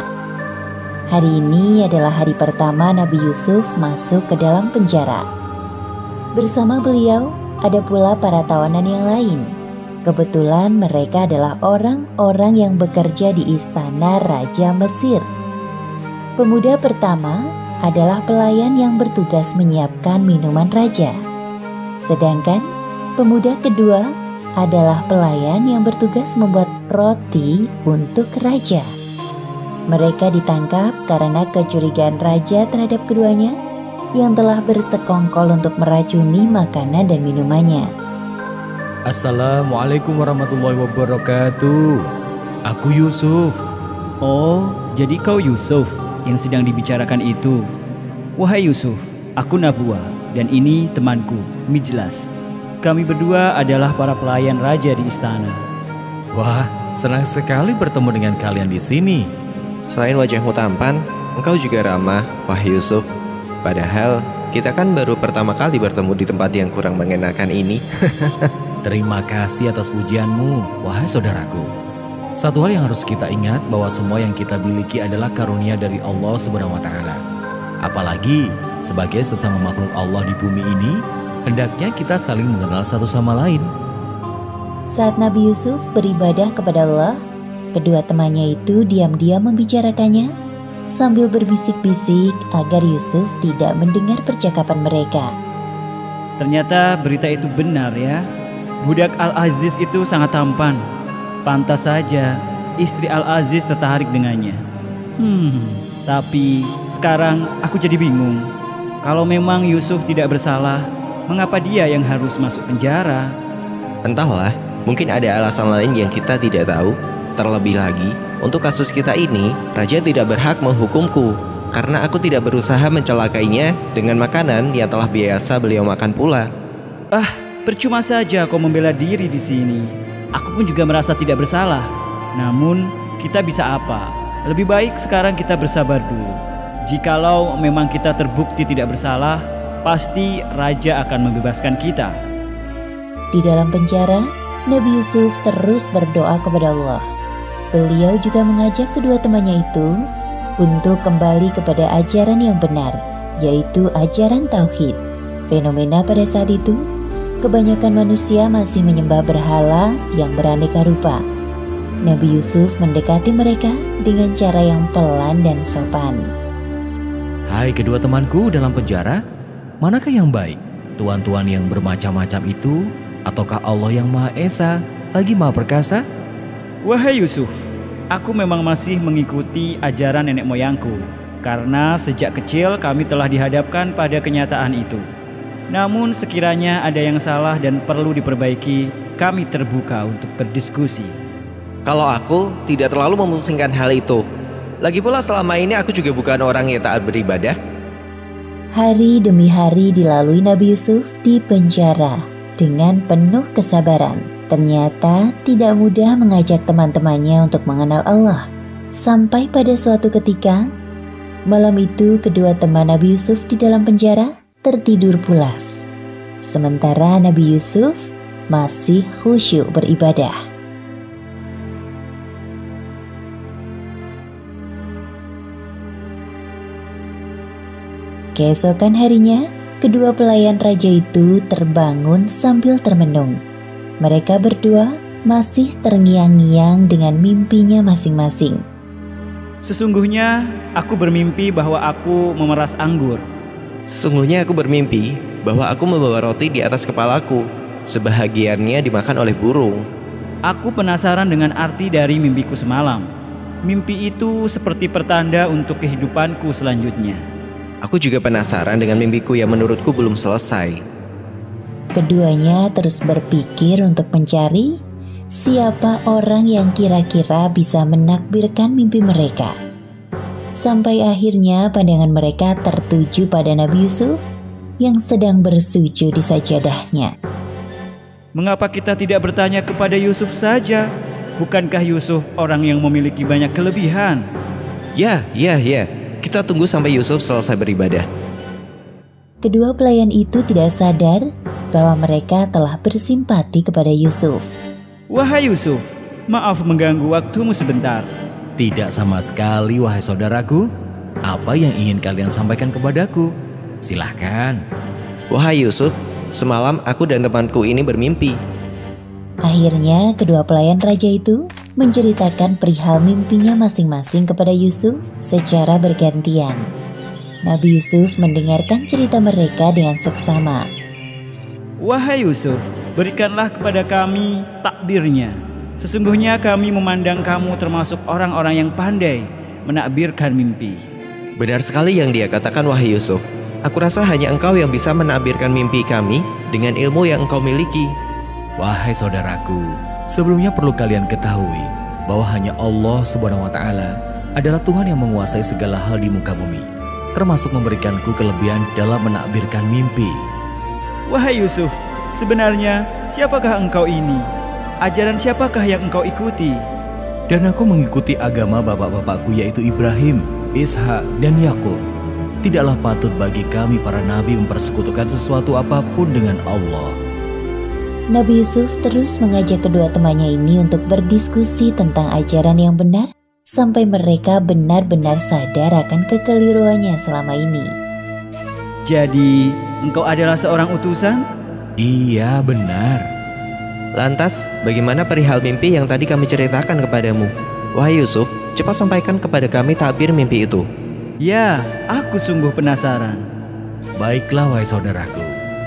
Hari ini adalah hari pertama Nabi Yusuf masuk ke dalam penjara. Bersama beliau ada pula para tawanan yang lain. Kebetulan mereka adalah orang-orang yang bekerja di istana Raja Mesir. Pemuda pertama adalah pelayan yang bertugas menyiapkan minuman raja. Sedangkan pemuda kedua adalah pelayan yang bertugas membuat roti untuk raja. Mereka ditangkap karena kecurigaan raja terhadap keduanya yang telah bersekongkol untuk meracuni makanan dan minumannya. Assalamualaikum warahmatullahi wabarakatuh. Aku Yusuf. Oh, jadi kau Yusuf yang sedang dibicarakan itu. Wahai Yusuf, aku Nabwa dan ini temanku, Mijlas. Kami berdua adalah para pelayan raja di istana. Wah, senang sekali bertemu dengan kalian di sini. Selain wajahmu tampan, engkau juga ramah, wahai Yusuf. Padahal kita kan baru pertama kali bertemu di tempat yang kurang mengenakan ini. Terima kasih atas pujianmu, wahai saudaraku. Satu hal yang harus kita ingat bahwa semua yang kita miliki adalah karunia dari Allah Subhanahu wa Ta'ala. Apalagi sebagai sesama makhluk Allah di bumi ini, hendaknya kita saling mengenal satu sama lain. Saat Nabi Yusuf beribadah kepada Allah, kedua temannya itu diam-diam membicarakannya sambil berbisik-bisik agar Yusuf tidak mendengar percakapan mereka. Ternyata berita itu benar ya. Budak Al-Aziz itu sangat tampan. Pantas saja istri Al-Aziz tertarik dengannya. Tapi sekarang aku jadi bingung. Kalau memang Yusuf tidak bersalah, mengapa dia yang harus masuk penjara? Entahlah, mungkin ada alasan lain yang kita tidak tahu. Terlebih lagi, untuk kasus kita ini, Raja tidak berhak menghukumku karena aku tidak berusaha mencelakainya dengan makanan yang telah biasa beliau makan pula. Percuma saja kau membela diri di sini. Aku pun juga merasa tidak bersalah. Namun, kita bisa apa? Lebih baik sekarang kita bersabar dulu. Jikalau memang kita terbukti tidak bersalah, pasti Raja akan membebaskan kita. Di dalam penjara, Nabi Yusuf terus berdoa kepada Allah. Beliau juga mengajak kedua temannya itu untuk kembali kepada ajaran yang benar, yaitu ajaran tauhid. Fenomena pada saat itu, kebanyakan manusia masih menyembah berhala yang beraneka rupa. Nabi Yusuf mendekati mereka dengan cara yang pelan dan sopan. Hai kedua temanku dalam penjara, manakah yang baik? Tuan-tuan yang bermacam-macam itu, ataukah Allah yang Maha Esa, lagi Maha Perkasa? Wahai Yusuf, aku memang masih mengikuti ajaran nenek moyangku, karena sejak kecil kami telah dihadapkan pada kenyataan itu. Namun sekiranya ada yang salah dan perlu diperbaiki, kami terbuka untuk berdiskusi. Kalau aku tidak terlalu memusingkan hal itu. Lagi pula selama ini aku juga bukan orang yang taat beribadah. Hari demi hari dilalui Nabi Yusuf di penjara dengan penuh kesabaran. Ternyata tidak mudah mengajak teman-temannya untuk mengenal Allah. Sampai pada suatu ketika, malam itu kedua teman Nabi Yusuf di dalam penjara tertidur pulas. Sementara Nabi Yusuf masih khusyuk beribadah. Keesokan harinya, kedua pelayan raja itu terbangun sambil termenung. Mereka berdua masih terngiang-ngiang dengan mimpinya masing-masing. Sesungguhnya aku bermimpi bahwa aku memeras anggur. Sesungguhnya aku bermimpi bahwa aku membawa roti di atas kepalaku. Sebahagiannya dimakan oleh burung. Aku penasaran dengan arti dari mimpiku semalam. Mimpi itu seperti pertanda untuk kehidupanku selanjutnya. Aku juga penasaran dengan mimpiku yang menurutku belum selesai. Keduanya terus berpikir untuk mencari siapa orang yang kira-kira bisa menakbirkan mimpi mereka. Sampai akhirnya pandangan mereka tertuju pada Nabi Yusuf yang sedang bersujud di sajadahnya. Mengapa kita tidak bertanya kepada Yusuf saja? Bukankah Yusuf orang yang memiliki banyak kelebihan? Ya. Kita tunggu sampai Yusuf selesai beribadah. Kedua pelayan itu tidak sadar bahwa mereka telah bersimpati kepada Yusuf. Wahai Yusuf, maaf mengganggu waktumu sebentar. Tidak sama sekali wahai saudaraku. Apa yang ingin kalian sampaikan kepadaku? Silahkan. Wahai Yusuf, semalam aku dan temanku ini bermimpi. Akhirnya kedua pelayan raja itu menceritakan perihal mimpinya masing-masing kepada Yusuf secara bergantian. Nabi Yusuf mendengarkan cerita mereka dengan seksama. Wahai Yusuf, berikanlah kepada kami takbirnya. Sesungguhnya kami memandang kamu termasuk orang-orang yang pandai menakbirkan mimpi. Benar sekali yang dia katakan, wahai Yusuf. Aku rasa hanya engkau yang bisa menakbirkan mimpi kami dengan ilmu yang engkau miliki. Wahai saudaraku, sebelumnya perlu kalian ketahui bahwa hanya Allah Subhanahu wa Ta'ala adalah Tuhan yang menguasai segala hal di muka bumi, termasuk memberikanku kelebihan dalam menakbirkan mimpi. Wahai Yusuf, sebenarnya siapakah engkau ini? Ajaran siapakah yang engkau ikuti? Dan aku mengikuti agama bapak-bapakku yaitu Ibrahim, Ishak, dan Yakub. Tidaklah patut bagi kami para nabi mempersekutukan sesuatu apapun dengan Allah. Nabi Yusuf terus mengajak kedua temannya ini untuk berdiskusi tentang ajaran yang benar sampai mereka benar-benar sadar akan kekeliruannya selama ini. Jadi, engkau adalah seorang utusan? Iya, benar. Lantas, bagaimana perihal mimpi yang tadi kami ceritakan kepadamu? Wahai Yusuf, cepat sampaikan kepada kami takbir mimpi itu. Ya, aku sungguh penasaran. Baiklah wahai saudaraku,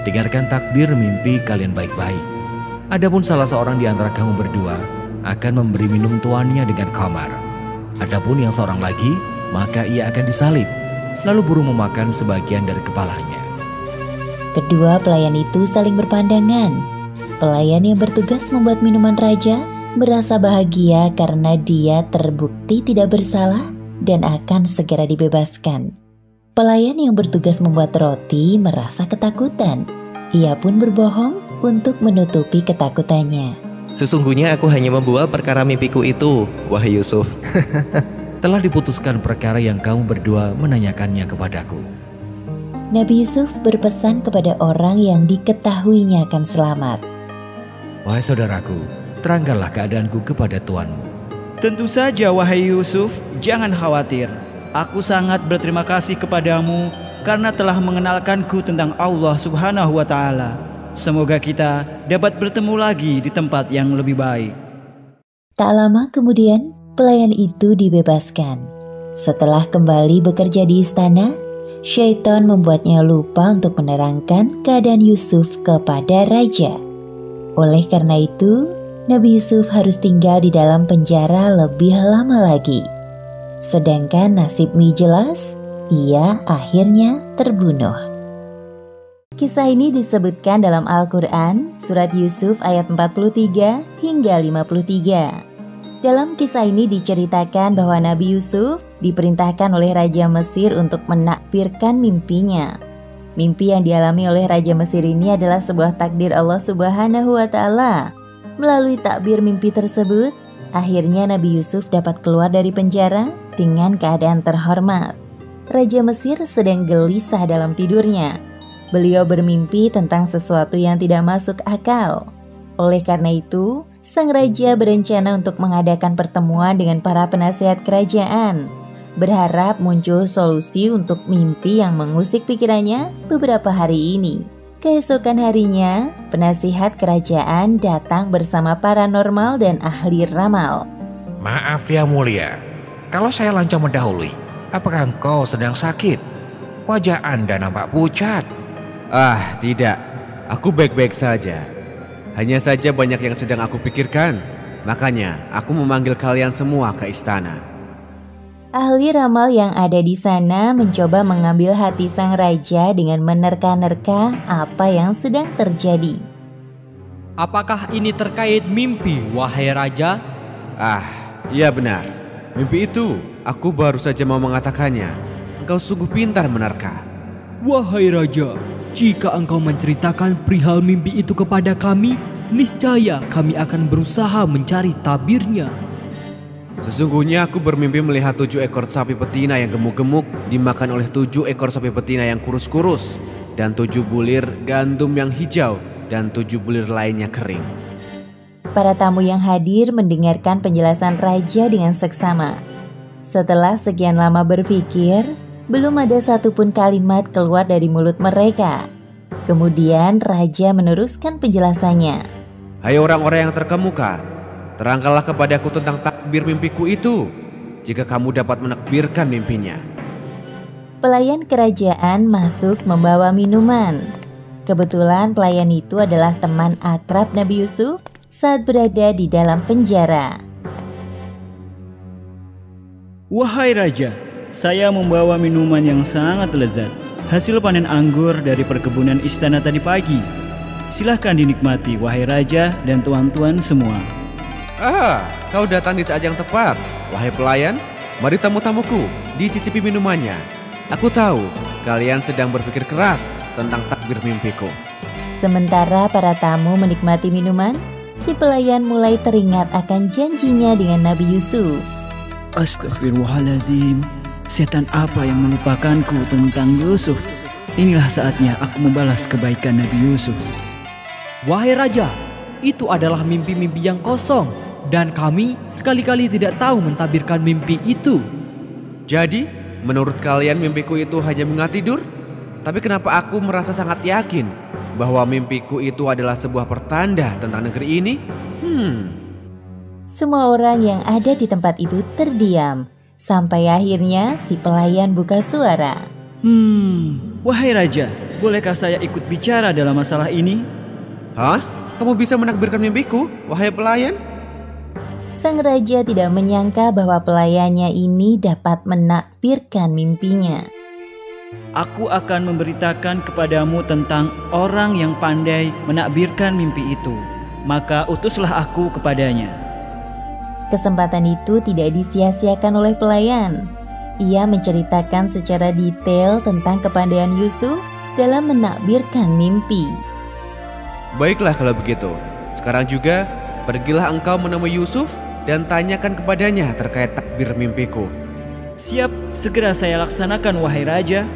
dengarkan takbir mimpi kalian baik-baik. Adapun salah seorang di antara kamu berdua akan memberi minum tuannya dengan khamar. Adapun yang seorang lagi, maka ia akan disalib, lalu burung memakan sebagian dari kepalanya. Kedua pelayan itu saling berpandangan. Pelayan yang bertugas membuat minuman raja merasa bahagia karena dia terbukti tidak bersalah dan akan segera dibebaskan. Pelayan yang bertugas membuat roti merasa ketakutan. Ia pun berbohong untuk menutupi ketakutannya. Sesungguhnya aku hanya membual perkara mimpiku itu, wahai Yusuf. Telah diputuskan perkara yang kamu berdua menanyakannya kepadaku. Nabi Yusuf berpesan kepada orang yang diketahuinya akan selamat. Wahai saudaraku, terangkanlah keadaanku kepada tuanmu. Tentu saja wahai Yusuf, jangan khawatir. Aku sangat berterima kasih kepadamu karena telah mengenalkanku tentang Allah Subhanahu wa Ta'ala. Semoga kita dapat bertemu lagi di tempat yang lebih baik. Tak lama kemudian, pelayan itu dibebaskan. Setelah kembali bekerja di istana, Syaitan membuatnya lupa untuk menerangkan keadaan Yusuf kepada raja. Oleh karena itu, Nabi Yusuf harus tinggal di dalam penjara lebih lama lagi. Sedangkan nasib Mi jelas, ia akhirnya terbunuh. Kisah ini disebutkan dalam Al-Quran, surat Yusuf ayat 43 hingga 53. Dalam kisah ini diceritakan bahwa Nabi Yusuf diperintahkan oleh Raja Mesir untuk menakbirkan mimpinya. Mimpi yang dialami oleh Raja Mesir ini adalah sebuah takdir Allah Subhanahu wa Ta'ala. Melalui takbir mimpi tersebut, akhirnya Nabi Yusuf dapat keluar dari penjara dengan keadaan terhormat. Raja Mesir sedang gelisah dalam tidurnya. Beliau bermimpi tentang sesuatu yang tidak masuk akal. Oleh karena itu, sang raja berencana untuk mengadakan pertemuan dengan para penasihat kerajaan, berharap muncul solusi untuk mimpi yang mengusik pikirannya beberapa hari ini. Keesokan harinya, penasihat kerajaan datang bersama paranormal dan ahli ramal. Maaf ya mulia, kalau saya lancang mendahului, apakah engkau sedang sakit? Wajah Anda nampak pucat. Ah, tidak. Aku baik-baik saja. Hanya saja banyak yang sedang aku pikirkan. Makanya aku memanggil kalian semua ke istana. Ahli ramal yang ada di sana mencoba mengambil hati sang raja dengan menerka-nerka apa yang sedang terjadi. Apakah ini terkait mimpi, wahai raja? Ah, iya benar. Mimpi itu, aku baru saja mau mengatakannya. Engkau sungguh pintar menerka. Wahai raja, jika engkau menceritakan perihal mimpi itu kepada kami, niscaya kami akan berusaha mencari tabirnya. Sesungguhnya aku bermimpi melihat 7 ekor sapi betina yang gemuk-gemuk dimakan oleh 7 ekor sapi betina yang kurus-kurus, dan 7 bulir gandum yang hijau, dan 7 bulir lainnya kering. Para tamu yang hadir mendengarkan penjelasan raja dengan seksama. Setelah sekian lama berpikir, belum ada satupun kalimat keluar dari mulut mereka. Kemudian raja meneruskan penjelasannya. Hai orang-orang yang terkemuka, terangkanlah kepadaku tentang takbir mimpiku itu, jika kamu dapat menakbirkan mimpinya. Pelayan kerajaan masuk membawa minuman. Kebetulan pelayan itu adalah teman akrab Nabi Yusuf saat berada di dalam penjara. Wahai raja, saya membawa minuman yang sangat lezat, hasil panen anggur dari perkebunan istana tadi pagi. Silahkan dinikmati, wahai raja dan tuan-tuan semua. Ah, kau datang di saat yang tepat. Wahai pelayan, mari tamu-tamuku, dicicipi minumannya. Aku tahu, kalian sedang berpikir keras tentang takbir mimpiku. Sementara para tamu menikmati minuman, si pelayan mulai teringat akan janjinya dengan Nabi Yusuf. Astagfirullahaladzim, setan apa yang melupakanku tentang Yusuf? Inilah saatnya aku membalas kebaikan Nabi Yusuf. Wahai raja, itu adalah mimpi-mimpi yang kosong, dan kami sekali-kali tidak tahu mentabirkan mimpi itu. Jadi, menurut kalian mimpiku itu hanya mengat tidur? Tapi kenapa aku merasa sangat yakin bahwa mimpiku itu adalah sebuah pertanda tentang negeri ini? Semua orang yang ada di tempat itu terdiam, sampai akhirnya si pelayan buka suara. Wahai raja, bolehkah saya ikut bicara dalam masalah ini? Hah? Kamu bisa menakbirkan mimpiku, wahai pelayan? Sang raja tidak menyangka bahwa pelayannya ini dapat menakbirkan mimpinya. Aku akan memberitakan kepadamu tentang orang yang pandai menakbirkan mimpi itu. Maka utuslah aku kepadanya. Kesempatan itu tidak disia-siakan oleh pelayan. Ia menceritakan secara detail tentang kepandaian Yusuf dalam menakbirkan mimpi. Baiklah kalau begitu. Sekarang juga, pergilah engkau menemui Yusuf dan tanyakan kepadanya terkait takbir mimpiku. Siap, segera saya laksanakan, wahai raja.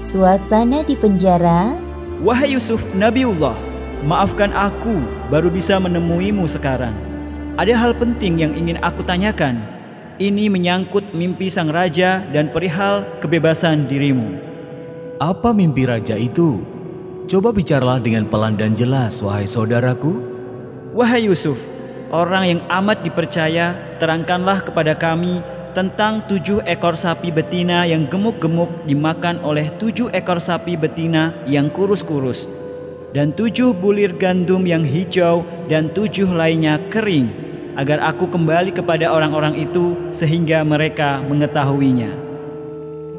Suasana di penjara. Wahai Yusuf, Nabiullah, maafkan aku baru bisa menemuimu sekarang. Ada hal penting yang ingin aku tanyakan. Ini menyangkut mimpi sang raja dan perihal kebebasan dirimu. Apa mimpi raja itu? Coba bicaralah dengan pelan dan jelas, wahai saudaraku. Wahai Yusuf, orang yang amat dipercaya, terangkanlah kepada kami tentang 7 ekor sapi betina yang gemuk-gemuk dimakan oleh 7 ekor sapi betina yang kurus-kurus, dan 7 bulir gandum yang hijau dan 7 lainnya kering, agar aku kembali kepada orang-orang itu sehingga mereka mengetahuinya.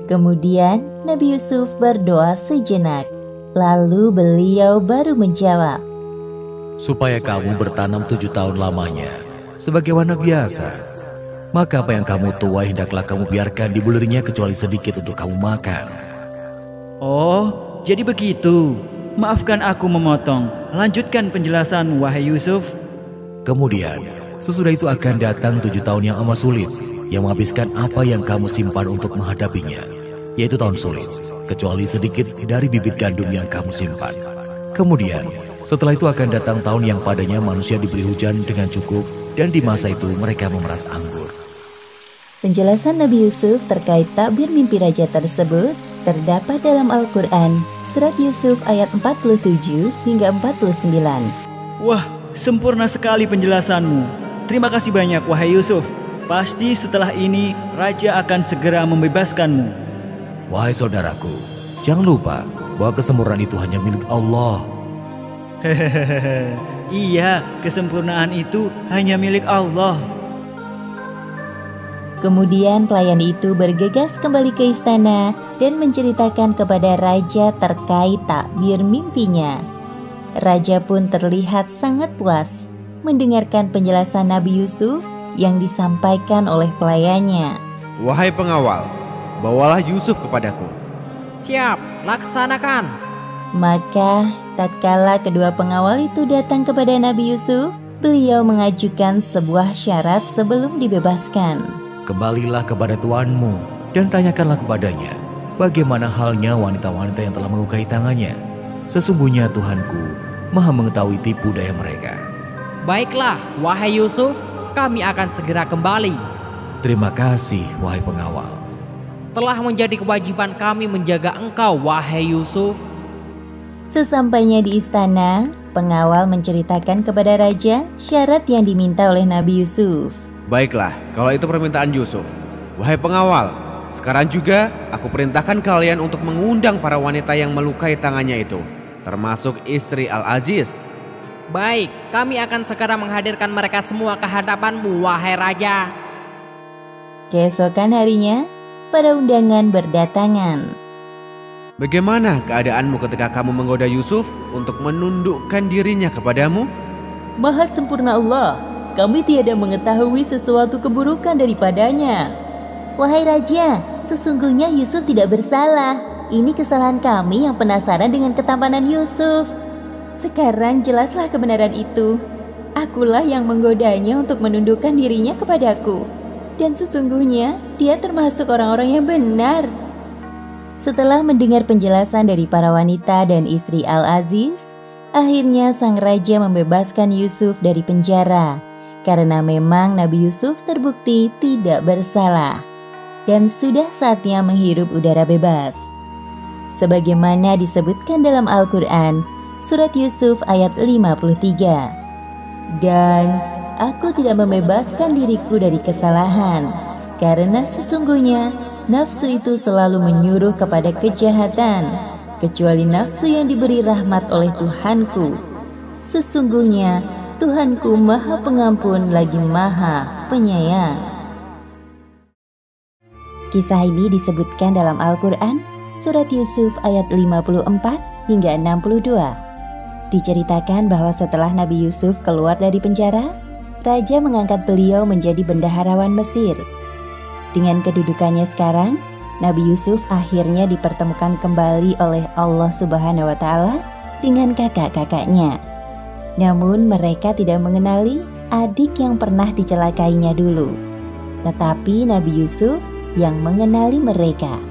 Kemudian Nabi Yusuf berdoa sejenak, lalu beliau baru menjawab, Supaya kamu bertanam 7 tahun lamanya, sebagaimana biasa. Maka apa yang kamu tuai hendaklah kamu biarkan di bulirnya kecuali sedikit untuk kamu makan. Oh, jadi begitu. Maafkan aku memotong. Lanjutkan penjelasan, wahai Yusuf. Kemudian, sesudah itu akan datang 7 tahun yang amat sulit, yang menghabiskan apa yang kamu simpan untuk menghadapinya, yaitu tahun sulit, kecuali sedikit dari bibit gandum yang kamu simpan. Kemudian, setelah itu akan datang tahun yang padanya manusia diberi hujan dengan cukup, dan di masa itu mereka memeras anggur. Penjelasan Nabi Yusuf terkait takbir mimpi raja tersebut terdapat dalam Al-Quran, surat Yusuf ayat 47 hingga 49. Wah, sempurna sekali penjelasanmu. Terima kasih banyak, wahai Yusuf. Pasti setelah ini raja akan segera membebaskanmu. Wahai saudaraku, jangan lupa bahwa kesempurnaan itu hanya milik Allah. Hehehe, iya, kesempurnaan itu hanya milik Allah. Kemudian pelayan itu bergegas kembali ke istana dan menceritakan kepada raja terkait takbir mimpinya. Raja pun terlihat sangat puas mendengarkan penjelasan Nabi Yusuf yang disampaikan oleh pelayannya. Wahai pengawal, bawalah Yusuf kepadaku. Siap, laksanakan. Maka tatkala kedua pengawal itu datang kepada Nabi Yusuf, beliau mengajukan sebuah syarat sebelum dibebaskan. Kembalilah kepada tuanmu dan tanyakanlah kepadanya, bagaimana halnya wanita-wanita yang telah melukai tangannya. Sesungguhnya Tuhanku Maha mengetahui tipu daya mereka. Baiklah, wahai Yusuf, kami akan segera kembali. Terima kasih, wahai pengawal. Telah menjadi kewajiban kami menjaga engkau, wahai Yusuf. Sesampainya di istana, pengawal menceritakan kepada raja syarat yang diminta oleh Nabi Yusuf. Baiklah, kalau itu permintaan Yusuf. Wahai pengawal, sekarang juga aku perintahkan kalian untuk mengundang para wanita yang melukai tangannya itu, termasuk istri Al-Aziz. Baik, kami akan segera menghadirkan mereka semua ke hadapanmu, wahai raja. Keesokan harinya, para undangan berdatangan. Bagaimana keadaanmu ketika kamu menggoda Yusuf untuk menundukkan dirinya kepadamu? Maha sempurna Allah, kami tiada mengetahui sesuatu keburukan daripadanya. Wahai raja, sesungguhnya Yusuf tidak bersalah. Ini kesalahan kami yang penasaran dengan ketampanan Yusuf. Sekarang jelaslah kebenaran itu. Akulah yang menggodanya untuk menundukkan dirinya kepadaku. Dan sesungguhnya dia termasuk orang-orang yang benar. Setelah mendengar penjelasan dari para wanita dan istri Al-Aziz, akhirnya sang raja membebaskan Yusuf dari penjara karena memang Nabi Yusuf terbukti tidak bersalah dan sudah saatnya menghirup udara bebas. Sebagaimana disebutkan dalam Al-Quran, surat Yusuf ayat 53. Dan aku tidak membebaskan diriku dari kesalahan, karena sesungguhnya nafsu itu selalu menyuruh kepada kejahatan, kecuali nafsu yang diberi rahmat oleh Tuhanku. Sesungguhnya Tuhanku Maha Pengampun lagi Maha Penyayang. Kisah ini disebutkan dalam Al-Quran, surat Yusuf ayat 54 hingga 62. Diceritakan bahwa setelah Nabi Yusuf keluar dari penjara, raja mengangkat beliau menjadi bendaharawan Mesir. Dengan kedudukannya sekarang, Nabi Yusuf akhirnya dipertemukan kembali oleh Allah Subhanahu wa Ta'ala dengan kakak-kakaknya. Namun mereka tidak mengenali adik yang pernah dicelakainya dulu, tetapi Nabi Yusuf yang mengenali mereka.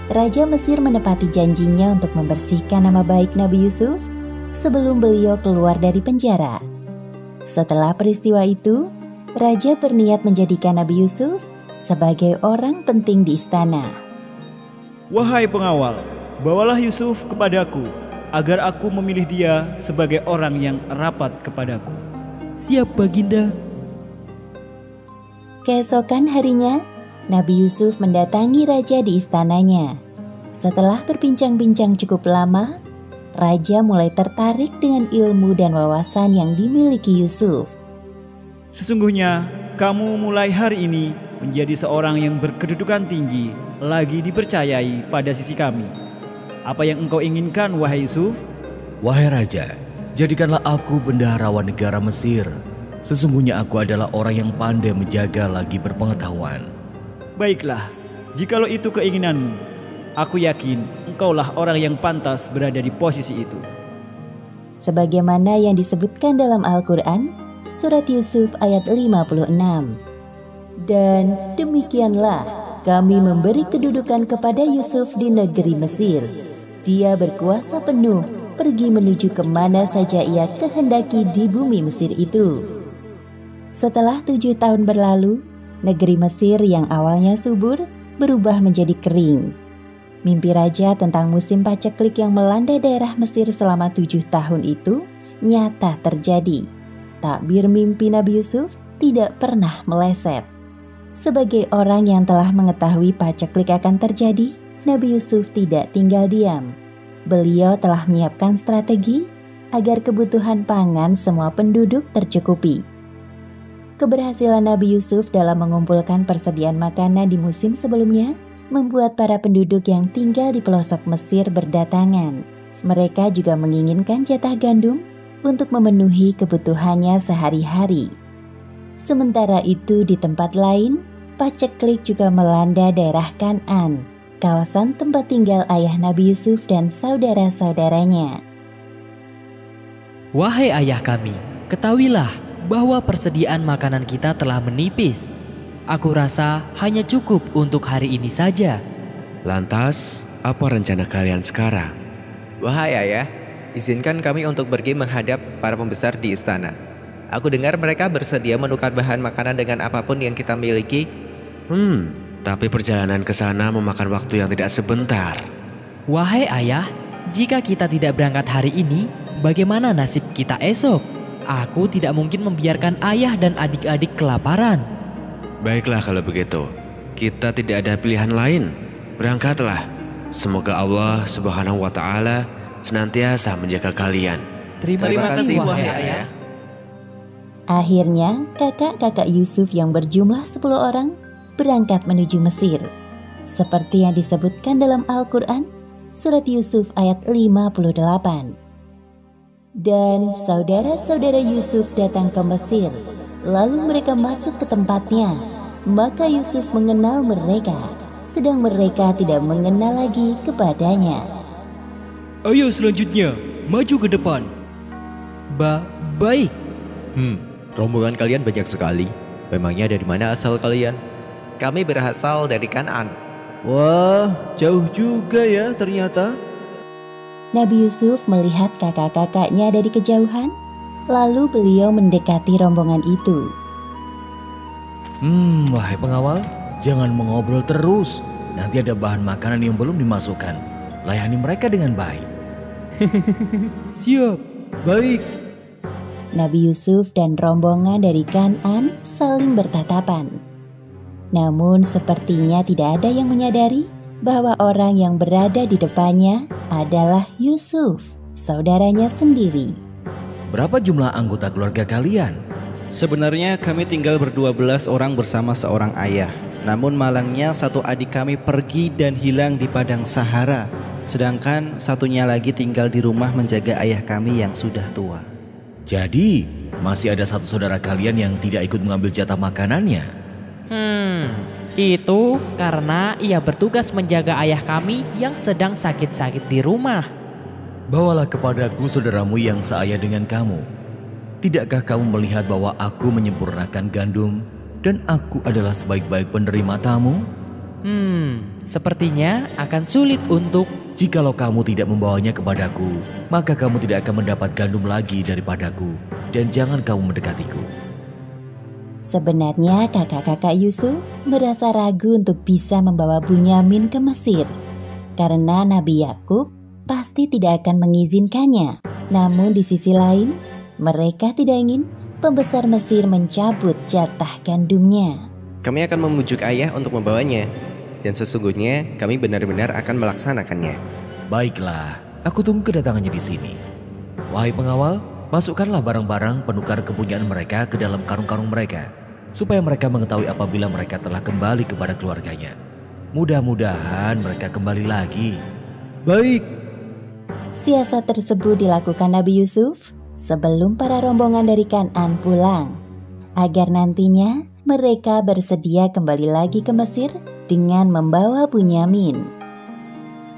Raja Mesir menepati janjinya untuk membersihkan nama baik Nabi Yusuf sebelum beliau keluar dari penjara. Setelah peristiwa itu, raja berniat menjadikan Nabi Yusuf sebagai orang penting di istana. Wahai pengawal, bawalah Yusuf kepadaku. agar aku memilih dia sebagai orang yang rapat kepadaku. Siap, Baginda. Keesokan harinya, Nabi Yusuf mendatangi raja di istananya. Setelah berbincang-bincang cukup lama, raja mulai tertarik dengan ilmu dan wawasan yang dimiliki Yusuf. Sesungguhnya, kamu mulai hari ini menjadi seorang yang berkedudukan tinggi, lagi dipercayai pada sisi kami. Apa yang engkau inginkan, wahai Yusuf? Wahai raja, jadikanlah aku bendaharawan negara Mesir. Sesungguhnya aku adalah orang yang pandai menjaga lagi berpengetahuan. Baiklah, jikalau itu keinginanmu, aku yakin engkaulah orang yang pantas berada di posisi itu. Sebagaimana yang disebutkan dalam Al-Quran, surat Yusuf ayat 56. Dan demikianlah kami memberi kedudukan kepada Yusuf di negeri Mesir. Dia berkuasa penuh pergi menuju kemana saja ia kehendaki di bumi Mesir itu. Setelah 7 tahun berlalu, negeri Mesir yang awalnya subur berubah menjadi kering. Mimpi raja tentang musim paceklik yang melanda daerah Mesir selama 7 tahun itu nyata terjadi. Takbir mimpi Nabi Yusuf tidak pernah meleset. Sebagai orang yang telah mengetahui paceklik akan terjadi, Nabi Yusuf tidak tinggal diam. Beliau telah menyiapkan strategi agar kebutuhan pangan semua penduduk tercukupi. Keberhasilan Nabi Yusuf dalam mengumpulkan persediaan makanan di musim sebelumnya membuat para penduduk yang tinggal di pelosok Mesir berdatangan. Mereka juga menginginkan jatah gandum untuk memenuhi kebutuhannya sehari-hari. Sementara itu di tempat lain, paceklik juga melanda daerah Kan'an, kawasan tempat tinggal ayah Nabi Yusuf dan saudara-saudaranya. Wahai ayah kami, ketahuilah bahwa persediaan makanan kita telah menipis. Aku rasa hanya cukup untuk hari ini saja. Lantas, apa rencana kalian sekarang? Wahai ayah, izinkan kami untuk pergi menghadap para pembesar di istana. Aku dengar mereka bersedia menukar bahan makanan dengan apapun yang kita miliki. Tapi perjalanan ke sana memakan waktu yang tidak sebentar. Wahai ayah, jika kita tidak berangkat hari ini, bagaimana nasib kita esok? Aku tidak mungkin membiarkan ayah dan adik-adik kelaparan. Baiklah kalau begitu, kita tidak ada pilihan lain. Berangkatlah. Semoga Allah Subhanahu wa Ta'ala senantiasa menjaga kalian. Terima kasih wahai ayah. Akhirnya, kakak-kakak Yusuf yang berjumlah 10 orang berangkat menuju Mesir. Seperti yang disebutkan dalam Al-Quran, surat Yusuf ayat 58. Dan saudara-saudara Yusuf datang ke Mesir, lalu mereka masuk ke tempatnya. Maka Yusuf mengenal mereka, sedang mereka tidak mengenal lagi kepadanya. Ayo selanjutnya, maju ke depan. Baik. Rombongan kalian banyak sekali. Memangnya dari mana asal kalian? Kami berasal dari Kan'an. Wah, jauh juga ya ternyata. Nabi Yusuf melihat kakak-kakaknya dari kejauhan, lalu beliau mendekati rombongan itu. Wahai pengawal, jangan mengobrol terus. Nanti ada bahan makanan yang belum dimasukkan. Layani mereka dengan baik. Siap. Baik. Nabi Yusuf dan rombongan dari Kan'an saling bertatapan. Namun sepertinya tidak ada yang menyadari bahwa orang yang berada di depannya adalah Yusuf, saudaranya sendiri. Berapa jumlah anggota keluarga kalian? Sebenarnya kami tinggal ber-12 orang bersama seorang ayah. Namun malangnya satu adik kami pergi dan hilang di padang Sahara. Sedangkan satunya lagi tinggal di rumah menjaga ayah kami yang sudah tua. Jadi, masih ada satu saudara kalian yang tidak ikut mengambil jatah makanannya? Itu karena ia bertugas menjaga ayah kami yang sedang sakit-sakit di rumah. Bawalah kepadaku saudaramu yang seayah dengan kamu. Tidakkah kamu melihat bahwa aku menyempurnakan gandum dan aku adalah sebaik-baik penerima tamu? Sepertinya akan sulit untuk... Jikalau kamu tidak membawanya kepadaku, maka kamu tidak akan mendapat gandum lagi daripadaku, dan jangan kamu mendekatiku. Sebenarnya kakak-kakak Yusuf merasa ragu untuk bisa membawa Bunyamin ke Mesir. Karena Nabi Yakub pasti tidak akan mengizinkannya. Namun di sisi lain, mereka tidak ingin pembesar Mesir mencabut jatah gandumnya. Kami akan membujuk ayah untuk membawanya, dan sesungguhnya kami benar-benar akan melaksanakannya. Baiklah, aku tunggu kedatangannya di sini. Wahai pengawal, masukkanlah barang-barang penukar kepunyaan mereka ke dalam karung-karung mereka, supaya mereka mengetahui apabila mereka telah kembali kepada keluarganya. Mudah-mudahan mereka kembali lagi. Baik. Siasat tersebut dilakukan Nabi Yusuf sebelum para rombongan dari Kan'an pulang, agar nantinya mereka bersedia kembali lagi ke Mesir dengan membawa Bunyamin.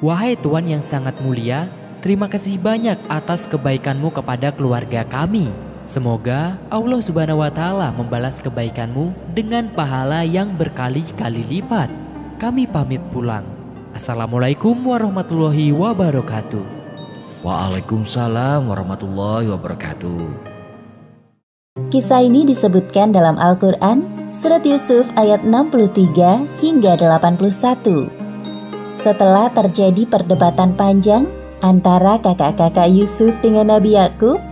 Wahai Tuan yang sangat mulia, terima kasih banyak atas kebaikanmu kepada keluarga kami. Semoga Allah Subhanahu wa Ta'ala membalas kebaikanmu dengan pahala yang berkali-kali lipat. Kami pamit pulang. Assalamualaikum warahmatullahi wabarakatuh. Waalaikumsalam warahmatullahi wabarakatuh. Kisah ini disebutkan dalam Al-Quran, Surat Yusuf ayat 63 hingga 81. Setelah terjadi perdebatan panjang antara kakak-kakak Yusuf dengan Nabi Yakub,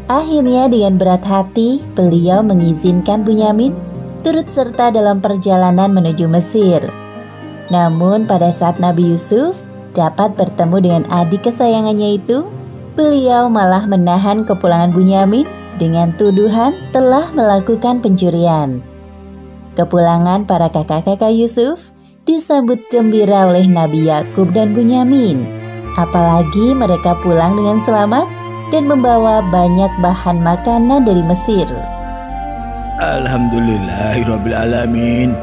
akhirnya dengan berat hati beliau mengizinkan Bunyamin turut serta dalam perjalanan menuju Mesir. Namun pada saat Nabi Yusuf dapat bertemu dengan adik kesayangannya itu, beliau malah menahan kepulangan Bunyamin dengan tuduhan telah melakukan pencurian. Kepulangan para kakak-kakak Yusuf disambut gembira oleh Nabi Yakub dan Bunyamin. Apalagi mereka pulang dengan selamat dan membawa banyak bahan makanan dari Mesir. Alhamdulillahirrabbilalamin.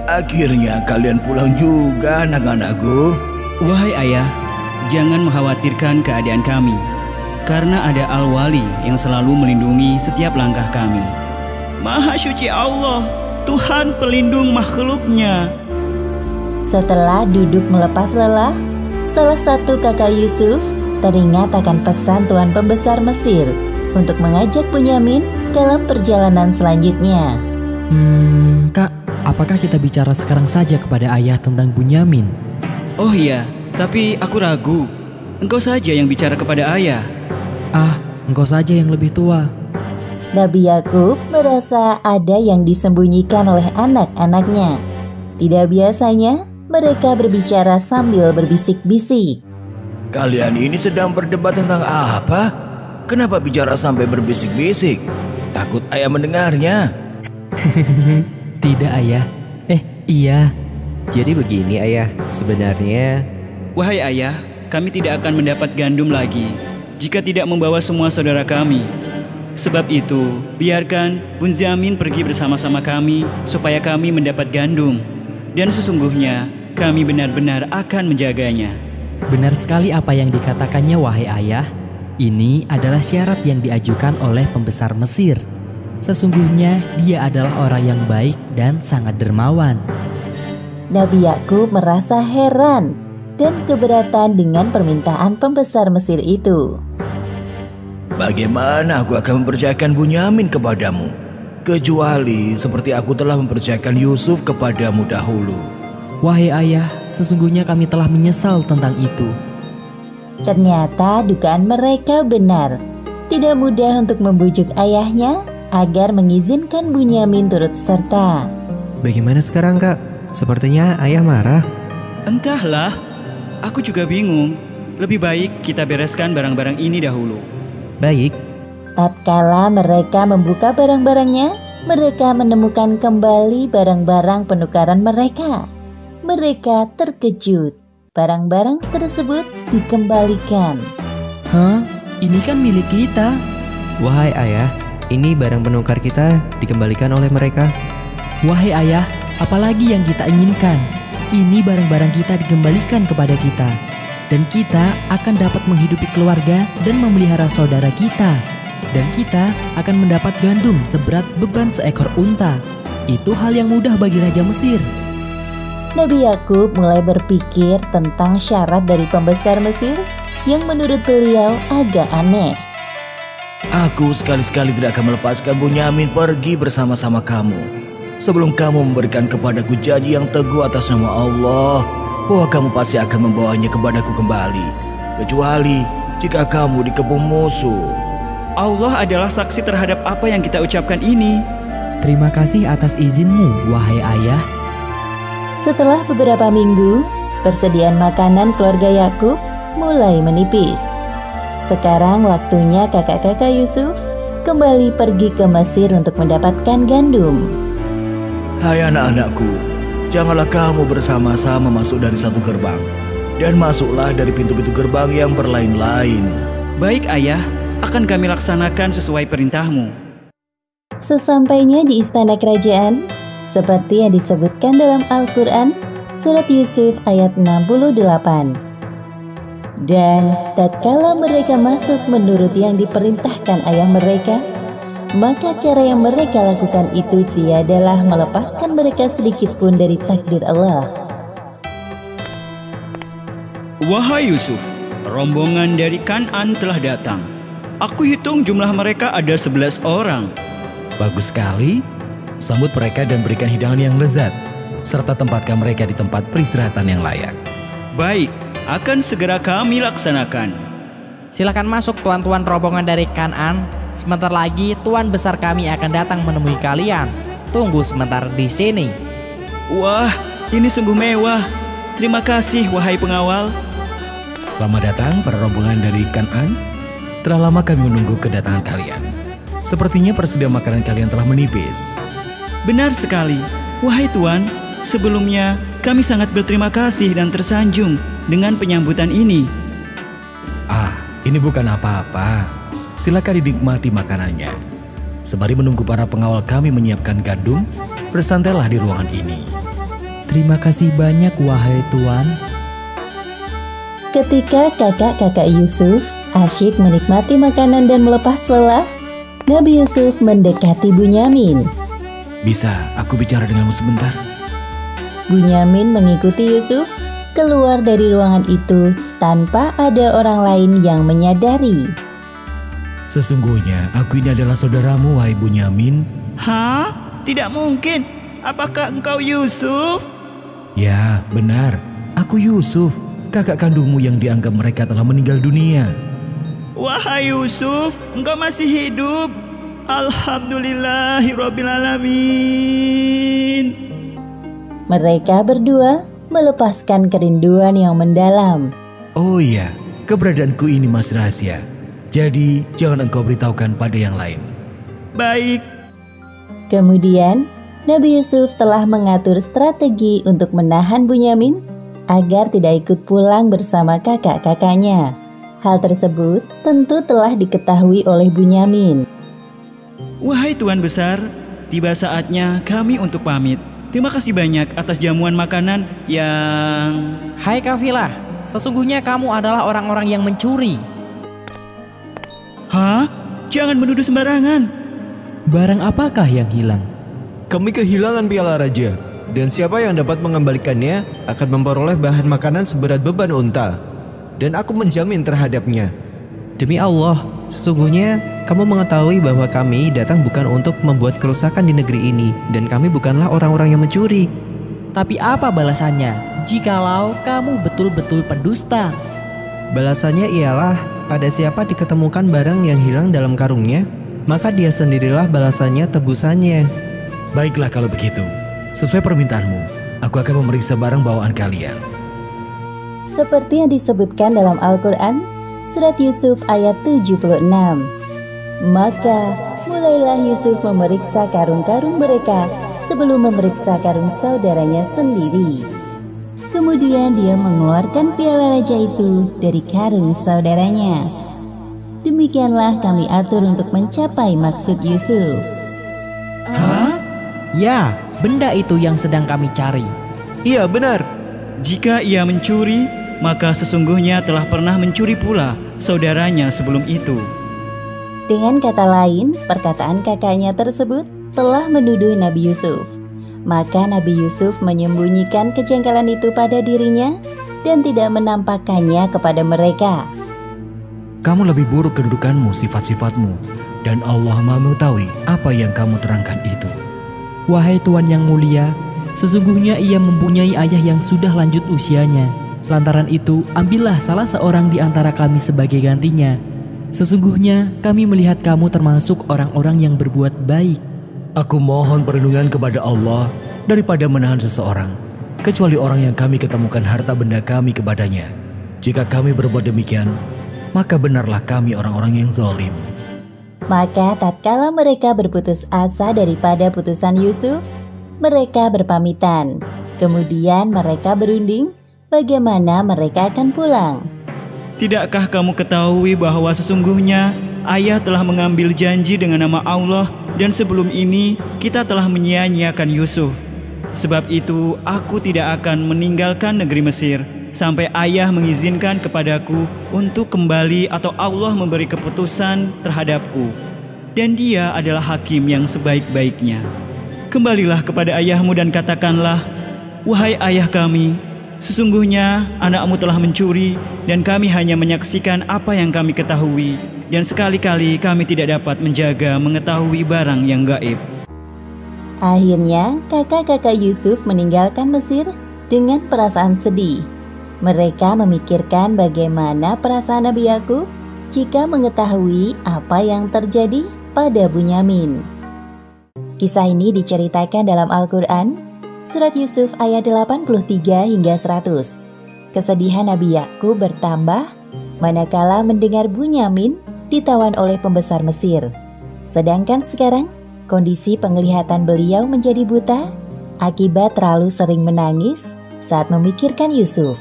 Akhirnya kalian pulang juga, anak-anakku. Wahai ayah, jangan mengkhawatirkan keadaan kami, karena ada Al-Wali yang selalu melindungi setiap langkah kami. Maha suci Allah, Tuhan pelindung makhluknya. Setelah duduk melepas lelah, salah satu kakak Yusuf teringat akan pesan Tuan Pembesar Mesir untuk mengajak Bunyamin dalam perjalanan selanjutnya. Kak, apakah kita bicara sekarang saja kepada ayah tentang Bunyamin? Oh iya, tapi aku ragu. Engkau saja yang bicara kepada ayah. Engkau saja yang lebih tua. Nabi Yakub merasa ada yang disembunyikan oleh anak-anaknya. Tidak biasanya mereka berbicara sambil berbisik-bisik. Kalian ini sedang berdebat tentang apa? Kenapa bicara sampai berbisik-bisik? Takut ayah mendengarnya. Tidak ayah. Iya. Jadi begini ayah, sebenarnya... Wahai ayah, kami tidak akan mendapat gandum lagi jika tidak membawa semua saudara kami. Sebab itu, biarkan Bunyamin pergi bersama-sama kami supaya kami mendapat gandum. Dan sesungguhnya, kami benar-benar akan menjaganya. Benar sekali apa yang dikatakannya wahai ayah. Ini adalah syarat yang diajukan oleh pembesar Mesir. Sesungguhnya dia adalah orang yang baik dan sangat dermawan. Nabi Yakub merasa heran dan keberatan dengan permintaan pembesar Mesir itu. Bagaimana aku akan mempercayakan Bunyamin kepadamu, kecuali seperti aku telah mempercayakan Yusuf kepadamu dahulu. Wahai ayah, sesungguhnya kami telah menyesal tentang itu. Ternyata dugaan mereka benar. Tidak mudah untuk membujuk ayahnya agar mengizinkan Bunyamin turut serta. Bagaimana sekarang, Kak? Sepertinya ayah marah. Entahlah, aku juga bingung. Lebih baik kita bereskan barang-barang ini dahulu. Baik. Tatkala mereka membuka barang-barangnya, mereka menemukan kembali barang-barang penukaran mereka. Mereka terkejut. Barang-barang tersebut dikembalikan. Ini kan milik kita. Wahai ayah, ini barang penukar kita dikembalikan oleh mereka. Wahai ayah, apalagi yang kita inginkan? Ini barang-barang kita dikembalikan kepada kita. Dan kita akan dapat menghidupi keluarga dan memelihara saudara kita. Dan kita akan mendapat gandum seberat beban seekor unta. Itu hal yang mudah bagi Raja Mesir. Nabi Yakub mulai berpikir tentang syarat dari pembesar Mesir yang menurut beliau agak aneh. Aku sekali-sekali tidak akan melepaskan Bunyamin pergi bersama-sama kamu sebelum kamu memberikan kepadaku janji yang teguh atas nama Allah bahwa kamu pasti akan membawanya kepadaku kembali. kecuali jika kamu dikepung musuh. Allah adalah saksi terhadap apa yang kita ucapkan ini. Terima kasih atas izinmu, wahai ayah. Setelah beberapa minggu, persediaan makanan keluarga Yakub mulai menipis. Sekarang waktunya kakak-kakak Yusuf kembali pergi ke Mesir untuk mendapatkan gandum. Hai anak-anakku, janganlah kamu bersama-sama masuk dari satu gerbang, dan masuklah dari pintu-pintu gerbang yang berlain-lain. Baik ayah, akan kami laksanakan sesuai perintahmu. Sesampainya di istana kerajaan, seperti yang disebutkan dalam Al-Quran, surat Yusuf ayat 68. Dan tatkala mereka masuk menurut yang diperintahkan ayah mereka, maka cara yang mereka lakukan itu tiadalah melepaskan mereka sedikit pun dari takdir Allah. Wahai Yusuf, rombongan dari Kan'an telah datang. Aku hitung jumlah mereka ada 11 orang. Bagus sekali. Sambut mereka dan berikan hidangan yang lezat, serta tempatkan mereka di tempat peristirahatan yang layak. Baik, akan segera kami laksanakan. Silakan masuk tuan-tuan rombongan dari Kan'an. Sebentar lagi tuan besar kami akan datang menemui kalian. Tunggu sebentar di sini. Wah, ini sungguh mewah. Terima kasih wahai pengawal. Selamat datang para rombongan dari Kan'an. Telah lama kami menunggu kedatangan kalian. Sepertinya persediaan makanan kalian telah menipis. Benar sekali. Wahai tuan, sebelumnya kami sangat berterima kasih dan tersanjung dengan penyambutan ini. Ini bukan apa-apa. Silakan dinikmati makanannya. Sembari menunggu para pengawal kami menyiapkan gandum, bersantailah di ruangan ini. Terima kasih banyak wahai tuan. Ketika kakak-kakak Yusuf asyik menikmati makanan dan melepas lelah, Nabi Yusuf mendekati Bunyamin. Bisa aku bicara denganmu sebentar? Bunyamin mengikuti Yusuf keluar dari ruangan itu tanpa ada orang lain yang menyadari. Sesungguhnya aku ini adalah saudaramu, wahai Bunyamin. Hah? Tidak mungkin. Apakah engkau Yusuf? Ya, benar. Aku Yusuf, kakak kandungmu yang dianggap mereka telah meninggal dunia. Wahai Yusuf, engkau masih hidup. Alhamdulillahirrabbilalamin. Mereka berdua melepaskan kerinduan yang mendalam. Oh iya, keberadaanku ini masih rahasia. Jadi jangan engkau beritahukan pada yang lain. Baik. Kemudian Nabi Yusuf telah mengatur strategi untuk menahan Bunyamin agar tidak ikut pulang bersama kakak-kakaknya. Hal tersebut tentu telah diketahui oleh Bunyamin. Wahai Tuan Besar, tiba saatnya kami untuk pamit. Terima kasih banyak atas jamuan makanan yang... Hai kafilah, sesungguhnya kamu adalah orang-orang yang mencuri. Hah? Jangan menuduh sembarangan. Barang apakah yang hilang? Kami kehilangan piala raja, dan siapa yang dapat mengembalikannya akan memperoleh bahan makanan seberat beban unta. Dan aku menjamin terhadapnya. Demi Allah, sesungguhnya kamu mengetahui bahwa kami datang bukan untuk membuat kerusakan di negeri ini, dan kami bukanlah orang-orang yang mencuri. Tapi apa balasannya jikalau kamu betul-betul pendusta? Balasannya ialah pada siapa diketemukan barang yang hilang dalam karungnya, maka dia sendirilah balasannya tebusannya. Baiklah kalau begitu, sesuai permintaanmu, aku akan memeriksa barang bawaan kalian. Seperti yang disebutkan dalam Al-Quran, surat Yusuf ayat 76. Maka mulailah Yusuf memeriksa karung-karung mereka sebelum memeriksa karung saudaranya sendiri. Kemudian dia mengeluarkan piala raja itu dari karung saudaranya. Demikianlah kami atur untuk mencapai maksud Yusuf. Hah? Ya, benda itu yang sedang kami cari. Iya benar. Jika ia mencuri, maka sesungguhnya telah pernah mencuri pula saudaranya sebelum itu. Dengan kata lain, perkataan kakaknya tersebut telah menuduh Nabi Yusuf. Maka Nabi Yusuf menyembunyikan kejanggalan itu pada dirinya dan tidak menampakkannya kepada mereka. Kamu lebih buruk kedudukanmu, sifat-sifatmu, dan Allah Maha mengetahui apa yang kamu terangkan itu. Wahai Tuan yang mulia, sesungguhnya ia mempunyai ayah yang sudah lanjut usianya, Lantaran itu, ambillah salah seorang di antara kami sebagai gantinya. Sesungguhnya kami melihat kamu termasuk orang-orang yang berbuat baik. Aku mohon perlindungan kepada Allah daripada menahan seseorang, kecuali orang yang kami ketemukan harta benda kami kepadanya. Jika kami berbuat demikian, maka benarlah kami orang-orang yang zalim. Maka tatkala mereka berputus asa daripada putusan Yusuf, mereka berpamitan. Kemudian mereka berunding bagaimana mereka akan pulang. Tidakkah kamu ketahui bahwa sesungguhnya ayah telah mengambil janji dengan nama Allah dan sebelum ini kita telah menyia-nyiakan Yusuf. Sebab itu aku tidak akan meninggalkan negeri Mesir sampai ayah mengizinkan kepadaku untuk kembali atau Allah memberi keputusan terhadapku. Dan dia adalah hakim yang sebaik-baiknya. Kembalilah kepada ayahmu dan katakanlah, wahai ayah kami, sesungguhnya anakmu telah mencuri dan kami hanya menyaksikan apa yang kami ketahui. Dan sekali-kali kami tidak dapat menjaga mengetahui barang yang gaib. Akhirnya kakak-kakak Yusuf meninggalkan Mesir dengan perasaan sedih. Mereka memikirkan bagaimana perasaan Nabi Yakub jika mengetahui apa yang terjadi pada Bunyamin. Kisah ini diceritakan dalam Al-Quran, surat Yusuf ayat 83 hingga 100. Kesedihan Nabi Yakub bertambah manakala mendengar Bunyamin ditawan oleh pembesar Mesir. Sedangkan sekarang, kondisi penglihatan beliau menjadi buta akibat terlalu sering menangis saat memikirkan Yusuf.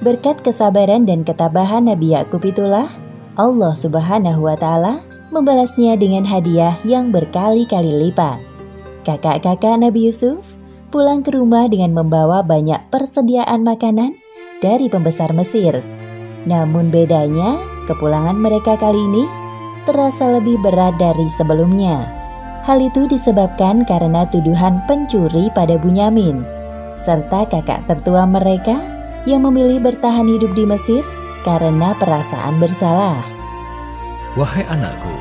Berkat kesabaran dan ketabahan Nabi Yakub itulah Allah Subhanahu wa Ta'ala membalasnya dengan hadiah yang berkali-kali lipat. Kakak-kakak Nabi Yusuf pulang ke rumah dengan membawa banyak persediaan makanan dari pembesar Mesir. Namun bedanya, kepulangan mereka kali ini terasa lebih berat dari sebelumnya. Hal itu disebabkan karena tuduhan pencuri pada Bunyamin, serta kakak tertua mereka yang memilih bertahan hidup di Mesir karena perasaan bersalah. Wahai anakku,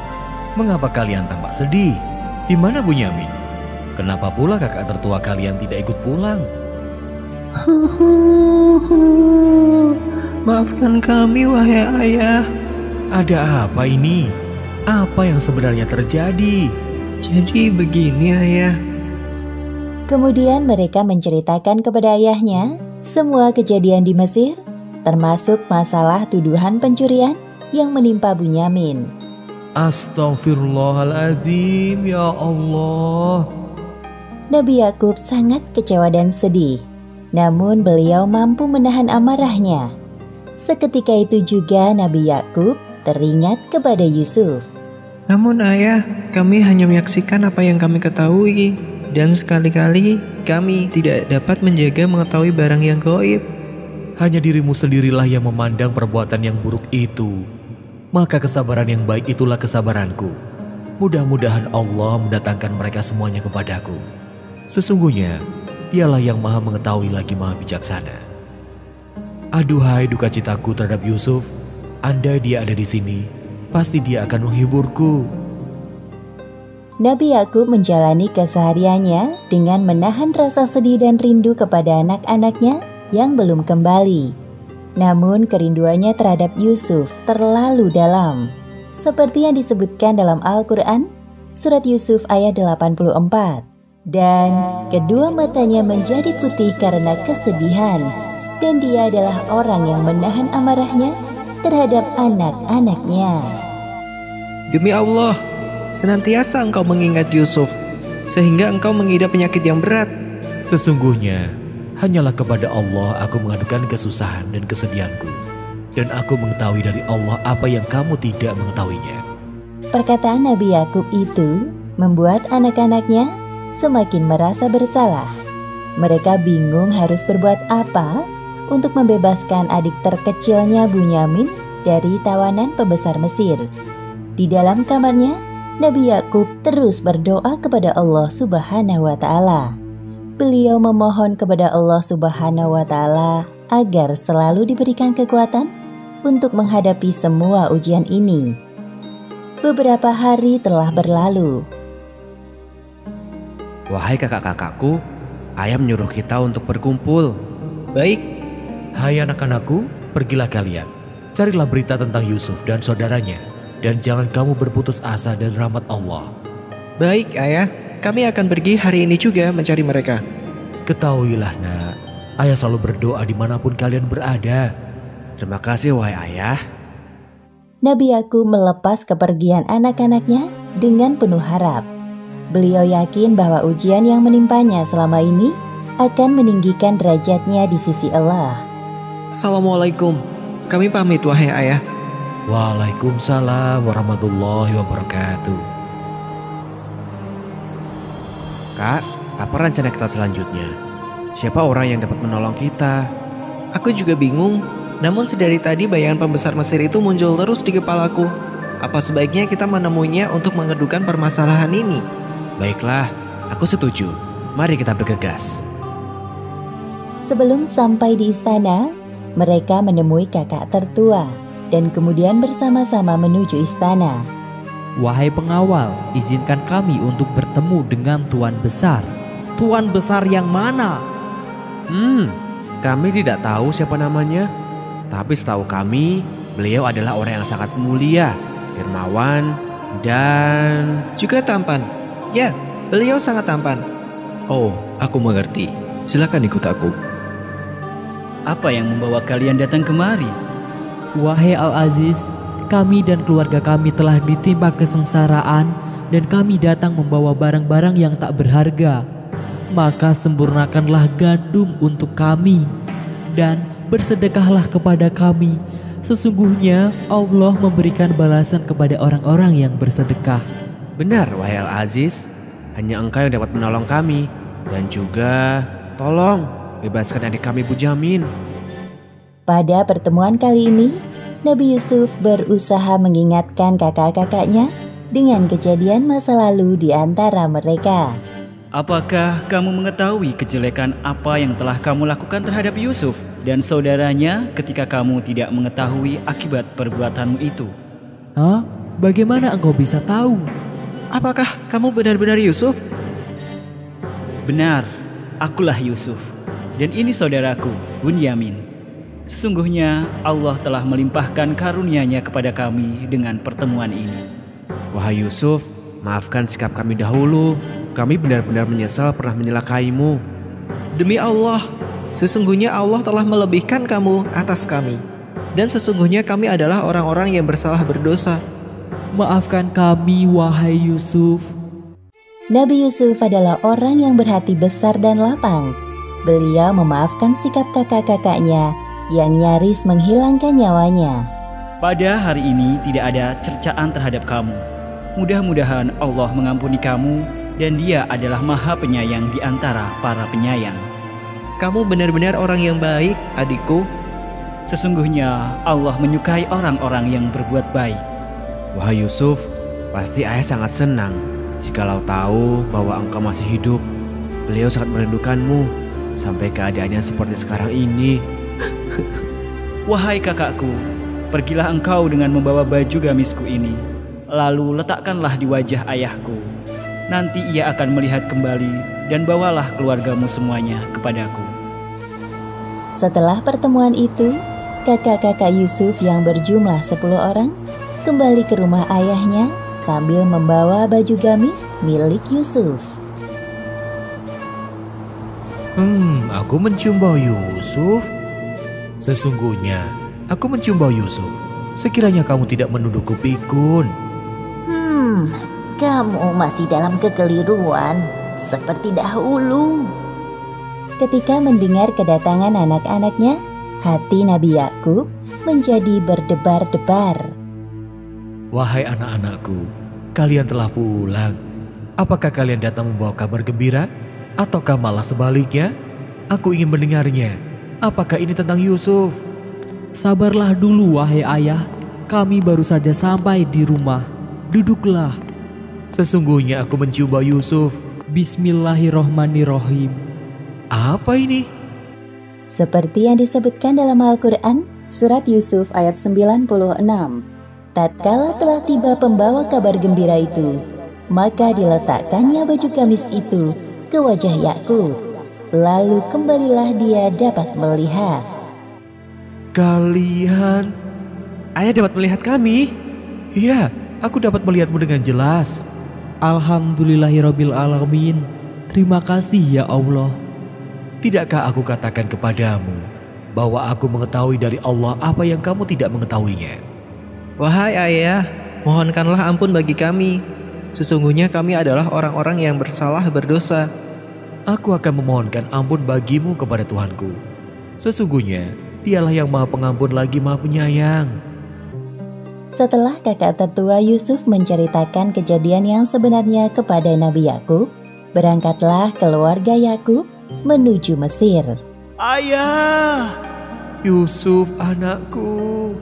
mengapa kalian tampak sedih? Di mana Bunyamin? Kenapa pula kakak tertua kalian tidak ikut pulang? Maafkan kami, wahai ayah. Ada apa ini? Apa yang sebenarnya terjadi? Jadi begini, ayah. Kemudian mereka menceritakan kepada ayahnya semua kejadian di Mesir, termasuk masalah tuduhan pencurian yang menimpa Bunyamin. Astaghfirullahaladzim, ya Allah. Nabi Yakub sangat kecewa dan sedih, namun beliau mampu menahan amarahnya. Seketika itu juga Nabi Yakub teringat kepada Yusuf. Namun ayah, kami hanya menyaksikan apa yang kami ketahui, dan sekali-kali kami tidak dapat menjaga mengetahui barang yang gaib. Hanya dirimu sendirilah yang memandang perbuatan yang buruk itu. Maka kesabaran yang baik itulah kesabaranku. Mudah-mudahan Allah mendatangkan mereka semuanya kepadaku. Sesungguhnya, Dialah yang maha mengetahui lagi maha bijaksana. Aduhai duka citaku terhadap Yusuf, andai dia ada di sini, pasti dia akan menghiburku. Nabi Yakub menjalani kesehariannya dengan menahan rasa sedih dan rindu kepada anak-anaknya yang belum kembali. Namun kerinduannya terhadap Yusuf terlalu dalam. Seperti yang disebutkan dalam Al-Quran, surat Yusuf ayat 84. Dan kedua matanya menjadi putih karena kesedihan. Dan dia adalah orang yang menahan amarahnya terhadap anak-anaknya. Demi Allah, senantiasa engkau mengingat Yusuf, sehingga engkau mengidap penyakit yang berat. Sesungguhnya, hanyalah kepada Allah aku mengadukan kesusahan dan kesedihanku. Dan aku mengetahui dari Allah apa yang kamu tidak mengetahuinya. Perkataan Nabi Yakub itu membuat anak-anaknya semakin merasa bersalah. Mereka bingung harus berbuat apa untuk membebaskan adik terkecilnya Bunyamin dari tawanan pembesar Mesir. Di dalam kamarnya, Nabi Yakub terus berdoa kepada Allah Subhanahu wa Ta'ala. Beliau memohon kepada Allah Subhanahu wa Ta'ala agar selalu diberikan kekuatan untuk menghadapi semua ujian ini. Beberapa hari telah berlalu. Wahai kakak-kakakku, ayah menyuruh kita untuk berkumpul. Baik, Hai anak-anakku, pergilah kalian. Carilah berita tentang Yusuf dan saudaranya. Dan jangan kamu berputus asa dari rahmat Allah. Baik, Ayah. Kami akan pergi hari ini juga mencari mereka. Ketahuilah nak, ayah selalu berdoa dimanapun kalian berada. Terima kasih wahai ayah. Nabi Yakub melepas kepergian anak-anaknya dengan penuh harap. Beliau yakin bahwa ujian yang menimpanya selama ini akan meninggikan derajatnya di sisi Allah. Assalamualaikum. Kami pamit wahai ayah. Waalaikumsalam warahmatullahi wabarakatuh. Kak, apa rencana kita selanjutnya? Siapa orang yang dapat menolong kita? Aku juga bingung. Namun sedari tadi bayangan pembesar Mesir itu muncul terus di kepalaku. Apa sebaiknya kita menemuinya untuk mengedukan permasalahan ini? Baiklah, aku setuju. Mari kita bergegas. Sebelum sampai di istana, mereka menemui kakak tertua dan kemudian bersama-sama menuju istana. Wahai pengawal, izinkan kami untuk bertemu dengan Tuan Besar. Tuan Besar yang mana? Kami tidak tahu siapa namanya. Tapi setahu kami, beliau adalah orang yang sangat mulia, dermawan, dan juga tampan. Ya, beliau sangat tampan. Oh, aku mengerti. Silakan ikut aku. Apa yang membawa kalian datang kemari? Wahai Al-Aziz, kami dan keluarga kami telah ditimpa kesengsaraan dan kami datang membawa barang-barang yang tak berharga. Maka sempurnakanlah gandum untuk kami dan bersedekahlah kepada kami. Sesungguhnya Allah memberikan balasan kepada orang-orang yang bersedekah. Benar, wahai Al-Aziz. Hanya engkau yang dapat menolong kami. Dan juga, tolong, bebaskan adik kami Bujamin. Pada pertemuan kali ini, Nabi Yusuf berusaha mengingatkan kakak-kakaknya dengan kejadian masa lalu di antara mereka. Apakah kamu mengetahui kejelekan apa yang telah kamu lakukan terhadap Yusuf dan saudaranya ketika kamu tidak mengetahui akibat perbuatanmu itu? Hah? Bagaimana engkau bisa tahu? Apakah kamu benar-benar Yusuf? Benar, akulah Yusuf. Dan ini saudaraku, Bunyamin. Sesungguhnya Allah telah melimpahkan karunia-Nya kepada kami dengan pertemuan ini. Wahai Yusuf, maafkan sikap kami dahulu. Kami benar-benar menyesal pernah menyelakaimu. Demi Allah, sesungguhnya Allah telah melebihkan kamu atas kami. Dan sesungguhnya kami adalah orang-orang yang bersalah berdosa. Maafkan kami, wahai Yusuf. Nabi Yusuf adalah orang yang berhati besar dan lapang. Beliau memaafkan sikap kakak-kakaknya yang nyaris menghilangkan nyawanya. Pada hari ini tidak ada cercaan terhadap kamu. Mudah-mudahan Allah mengampuni kamu dan Dia adalah Maha Penyayang di antara para penyayang. Kamu benar-benar orang yang baik, adikku. Sesungguhnya Allah menyukai orang-orang yang berbuat baik. Wahai Yusuf, pasti ayah sangat senang jikalau tahu bahwa engkau masih hidup. Beliau sangat merindukanmu sampai keadaannya seperti sekarang ini. Wahai kakakku, pergilah engkau dengan membawa baju gamisku ini. Lalu letakkanlah di wajah ayahku. Nanti ia akan melihat kembali dan bawalah keluargamu semuanya kepadaku. Setelah pertemuan itu, kakak-kakak Yusuf yang berjumlah 10 orang kembali ke rumah ayahnya sambil membawa baju gamis milik Yusuf. Aku mencium bau Yusuf. Sesungguhnya, aku mencium bau Yusuf. Sekiranya kamu tidak menuduhku pikun. Kamu masih dalam kekeliruan seperti dahulu. Ketika mendengar kedatangan anak-anaknya, hati Nabi Yakub menjadi berdebar-debar. Wahai anak-anakku, kalian telah pulang. Apakah kalian datang membawa kabar gembira? Ataukah malah sebaliknya? Aku ingin mendengarnya. Apakah ini tentang Yusuf? Sabarlah dulu, wahai ayah. Kami baru saja sampai di rumah. Duduklah. Sesungguhnya aku mencium bau Yusuf. Bismillahirrohmanirrohim. Apa ini? Seperti yang disebutkan dalam Al-Quran, surat Yusuf ayat 96. Tatkala telah tiba pembawa kabar gembira itu, maka diletakkannya baju gamis itu ke wajah Yakub. Lalu kembalilah dia dapat melihat. Kalian? Ayah dapat melihat kami. Iya, aku dapat melihatmu dengan jelas. Alhamdulillahirabbil alamin. Terima kasih ya Allah. Tidakkah aku katakan kepadamu bahwa aku mengetahui dari Allah apa yang kamu tidak mengetahuinya? Wahai ayah, mohonkanlah ampun bagi kami. Sesungguhnya kami adalah orang-orang yang bersalah berdosa. Aku akan memohonkan ampun bagimu kepada Tuhanku. Sesungguhnya Dialah yang Maha Pengampun lagi Maha Penyayang. Setelah kakak tertua Yusuf menceritakan kejadian yang sebenarnya kepada Nabi Yakub, berangkatlah keluarga Yakub menuju Mesir. Ayah! Yusuf anakku.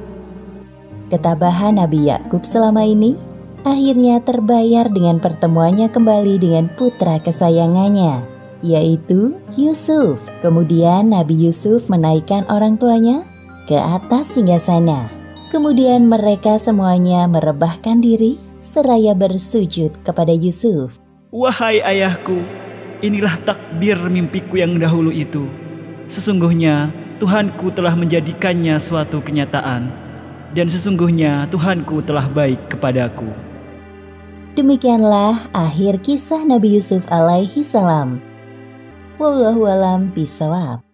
Ketabahan Nabi Yakub selama ini akhirnya terbayar dengan pertemuannya kembali dengan putra kesayangannya, yaitu Yusuf. Kemudian Nabi Yusuf menaikkan orang tuanya ke atas singgasana. Kemudian mereka semuanya merebahkan diri seraya bersujud kepada Yusuf. Wahai ayahku, inilah takbir mimpiku yang dahulu itu. Sesungguhnya Tuhanku telah menjadikannya suatu kenyataan, dan sesungguhnya Tuhanku telah baik kepadaku. Demikianlah akhir kisah Nabi Yusuf alaihi salam. Wallahu a'lam bishawab.